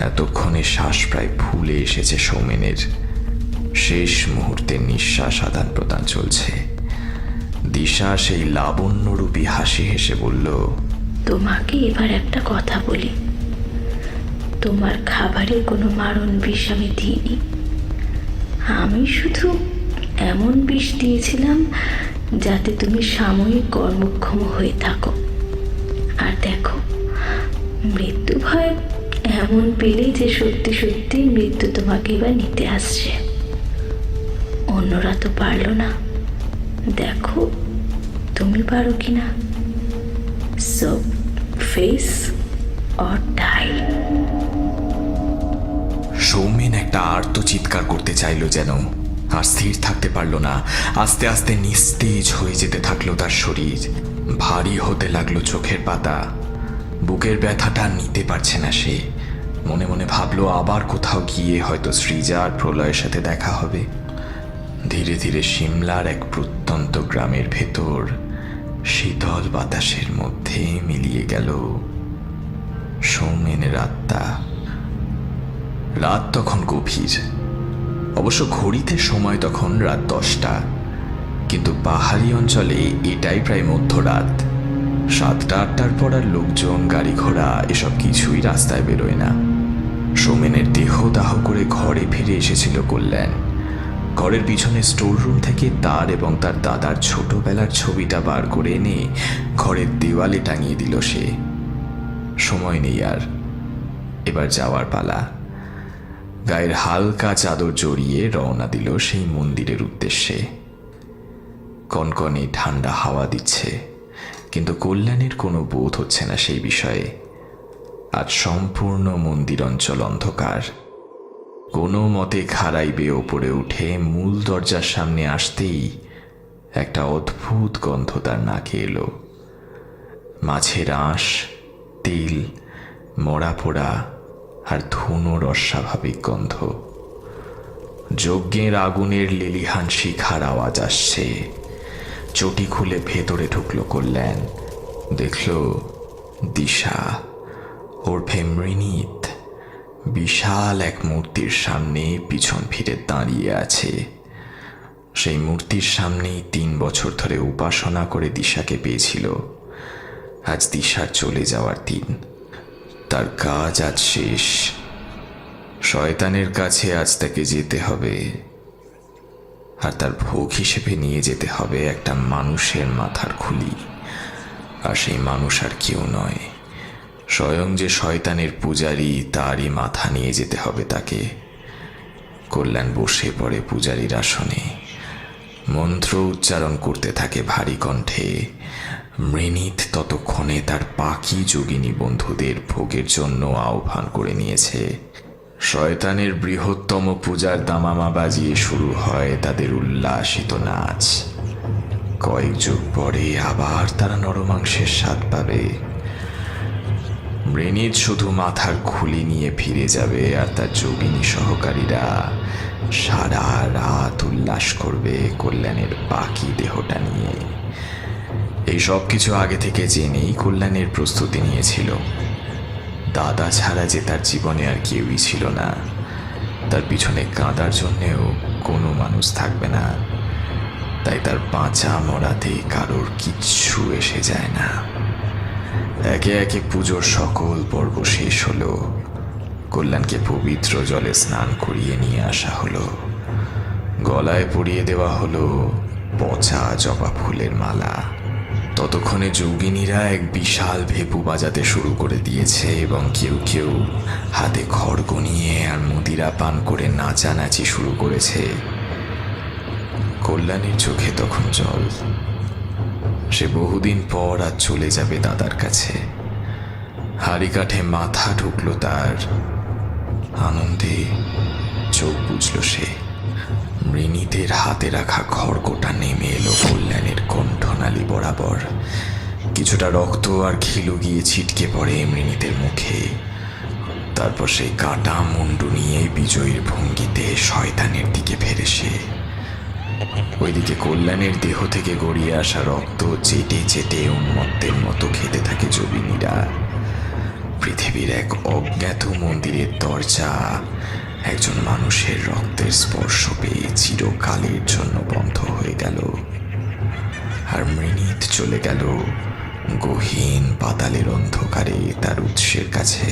এতক্ষণে শ্বাস প্রায় ফুলে এসেছে সৌমেনের। শেষ মুহূর্তে নিঃশ্বাস আদান প্রদান চলছে। দিশা সেই লাবণ্যরূপী হাসি হেসে বলল, তোমাকে এবার একটা কথা বলি। তোমার খাবারে কোনো মারণ বিষ আমি দিইনি। আমি শুধু এমন বিষ দিয়েছিলাম যাতে তুমি সাময়িক কর্মক্ষম হয়ে থাকো। আর দেখো, মৃত্যু ভয় এমন পেলে যে সত্যি সত্যি মৃত্যু তোমাকে এবার নিতে আসছে। অন্যরা তো পারল না, দেখো তুমি পারো কিনা। So face or die. Soumen একটা আর্ত চিৎকার করতে চাইল যেন, আর স্থির থাকতে পারল না। আস্তে আস্তে নিস্তেজ হয়ে যেতে থাকলো তার শরীর। ভারী হতে লাগলো চোখের পাতা। বুকের ব্যথাটা নিতে পারছে না সে। মনে মনে ভাবলো আবার কোথাও গিয়ে হয়তো সৃজা আর প্রলয়ের সাথে দেখা হবে। ধীরে ধীরে সিমলার এক প্রত্যন্ত গ্রামের ভেতর শীতল বাতাসের মধ্যে মিলিয়ে গেল সৌমেনের আত্মা। রাত তখন গভীর। অবশ্য ঘড়িতে সময় তখন রাত 10টা, কিন্তু পাহাড়ি অঞ্চলে এটাই প্রায় মধ্যরাত। 7টা-8টার পর আর লোকজন, গাড়ি ঘোড়া এসব কিছুই রাস্তায় বেরোয় না। সৌমেনের দেহ দাহ করে ঘরে ফিরে এসেছিল কল্যাণ। ঘরের পিছনে স্টোর রুম থেকে তার এবং তার দাদার ছোটবেলার ছবিটা বার করে এনে ঘরের দেওয়ালে টাঙিয়ে দিল সে। সময় নেই আর, এবার যাওয়ার পালা। গায়ের হালকা চাদর জড়িয়ে রওনা দিল সেই মন্দিরের উদ্দেশ্যে। কনকনে ঠান্ডা হাওয়া দিচ্ছে, কিন্তু কল্যাণের কোনো বোধ হচ্ছে না সেই বিষয়ে। আজ সম্পূর্ণ মন্দির অঞ্চল অন্ধকার। কোনো মতে খাড়াইবে ওপরে উঠে মূল দরজার সামনে আসতেই একটা অদ্ভুত গন্ধ তার নাকে এলো। মাছের আঁশ, তিল, মরা পোড়া আর ধুনোর অস্বাভাবিক গন্ধ। যজ্ঞের আগুনের লেলিহান শিখার আওয়াজ আসছে। চটি খুলে ভেতরে ঢুকলো কল্যাণ। দেখল দিশা ওরফে মৃণীত বিশাল এক মূর্তির সামনে পিছন ফিরে দাঁড়িয়ে আছে। সেই মূর্তির সামনেই 3 বছর ধরে উপাসনা করে দিশাকে পেয়েছিল। আজ দিশার চলে যাওয়ার দিন। তার কাজ আজ শেষ। শয়তানের কাছে আজ তাকে যেতে হবে, আর তার ভোগ হিসেবে নিয়ে যেতে হবে একটা মানুষের মাথার খুলি। আর সেই মানুষ আর কেউ নয়, স্বয়ং যে শয়তানের পূজারী, তারই মাথা নিয়ে যেতে হবে তাকে। কল্যাণ বসে পড়ে পূজারীর আসনে, মন্ত্র উচ্চারণ করতে থাকে ভারী কণ্ঠে। মৃণীত ততক্ষণে তার পাখি যোগিনী বন্ধুদের ভোগের জন্য আহ্বান করে নিয়েছে। শয়তানের বৃহত্তম পূজার দামামা বাজিয়ে শুরু হয় তাদের উল্লাসিত নাচ। কয়েক যুগ পরে আবার তারা নরমাংসের স্বাদ পাবে। মৃণীত শুধু মাথার খুলি নিয়ে ফিরে যাবে, আর তার যোগিনী সহকারীরা সারা রাত উল্লাস করবে কল্যাণের বাকি দেহটা নিয়ে। এই সব কিছু আগে থেকে জেনেই কল্যাণের প্রস্তুতি নিয়েছিল। দাদা ছাড়া যে তার জীবনে আর কেউই ছিল না, তার পিছনে কাঁদার জন্যেও কোনো মানুষ থাকবে না, তাই তার বাঁচা মরাতে কারোর কিচ্ছু এসে যায় না। একে একে পুজোর সকল পর্ব শেষ হলো। কল্যাণকে পবিত্র জলে স্নান করিয়ে নিয়ে আসা হলো। গলায় পরিয়ে দেওয়া হলো পচা জবা ফুলের মালা। ততক্ষণে যোগিনীরা এক বিশাল ভেপু বাজাতে শুরু করে দিয়েছে, এবং কেউ কেউ হাতে খড়গ নিয়ে আর মদিরা পান করে নাচানাচি শুরু করেছে। কল্যাণীর চোখে তখন জল। সে বহুদিন পর আজ চলে যাবে দাদার কাছে। হাড়ি কাঠে মাথা ঢুকলো তার, আনন্দে চোখ বুঝল সে। মৃণীদের হাতে রাখা খড়গটা নেমে এলো কল্যাণের কণ্ঠনালী বরাবর। কিছুটা রক্ত আর ঘিলু গিয়ে ছিটকে পড়ে মৃণীদের মুখে। তারপর সেই কাটা মুন্ডু নিয়ে বিজয়ীর ভঙ্গিতে শয়তানের দিকে ফেরে সে। ওইদিকে কল্যাণের দেহ থেকে গড়িয়ে আসা রক্ত চেটে চেটে উন্মত্তের মতো খেতে থাকে যোগিনীরা। পৃথিবীর এক অজ্ঞাত মন্দিরের দরজা একজন মানুষের রক্তের স্পর্শ পেয়ে চিরকালের জন্য বন্ধ হয়ে গেল। আর মৃণীত চলে গেল গহীন পাতালের অন্ধকারে তার উৎসের কাছে।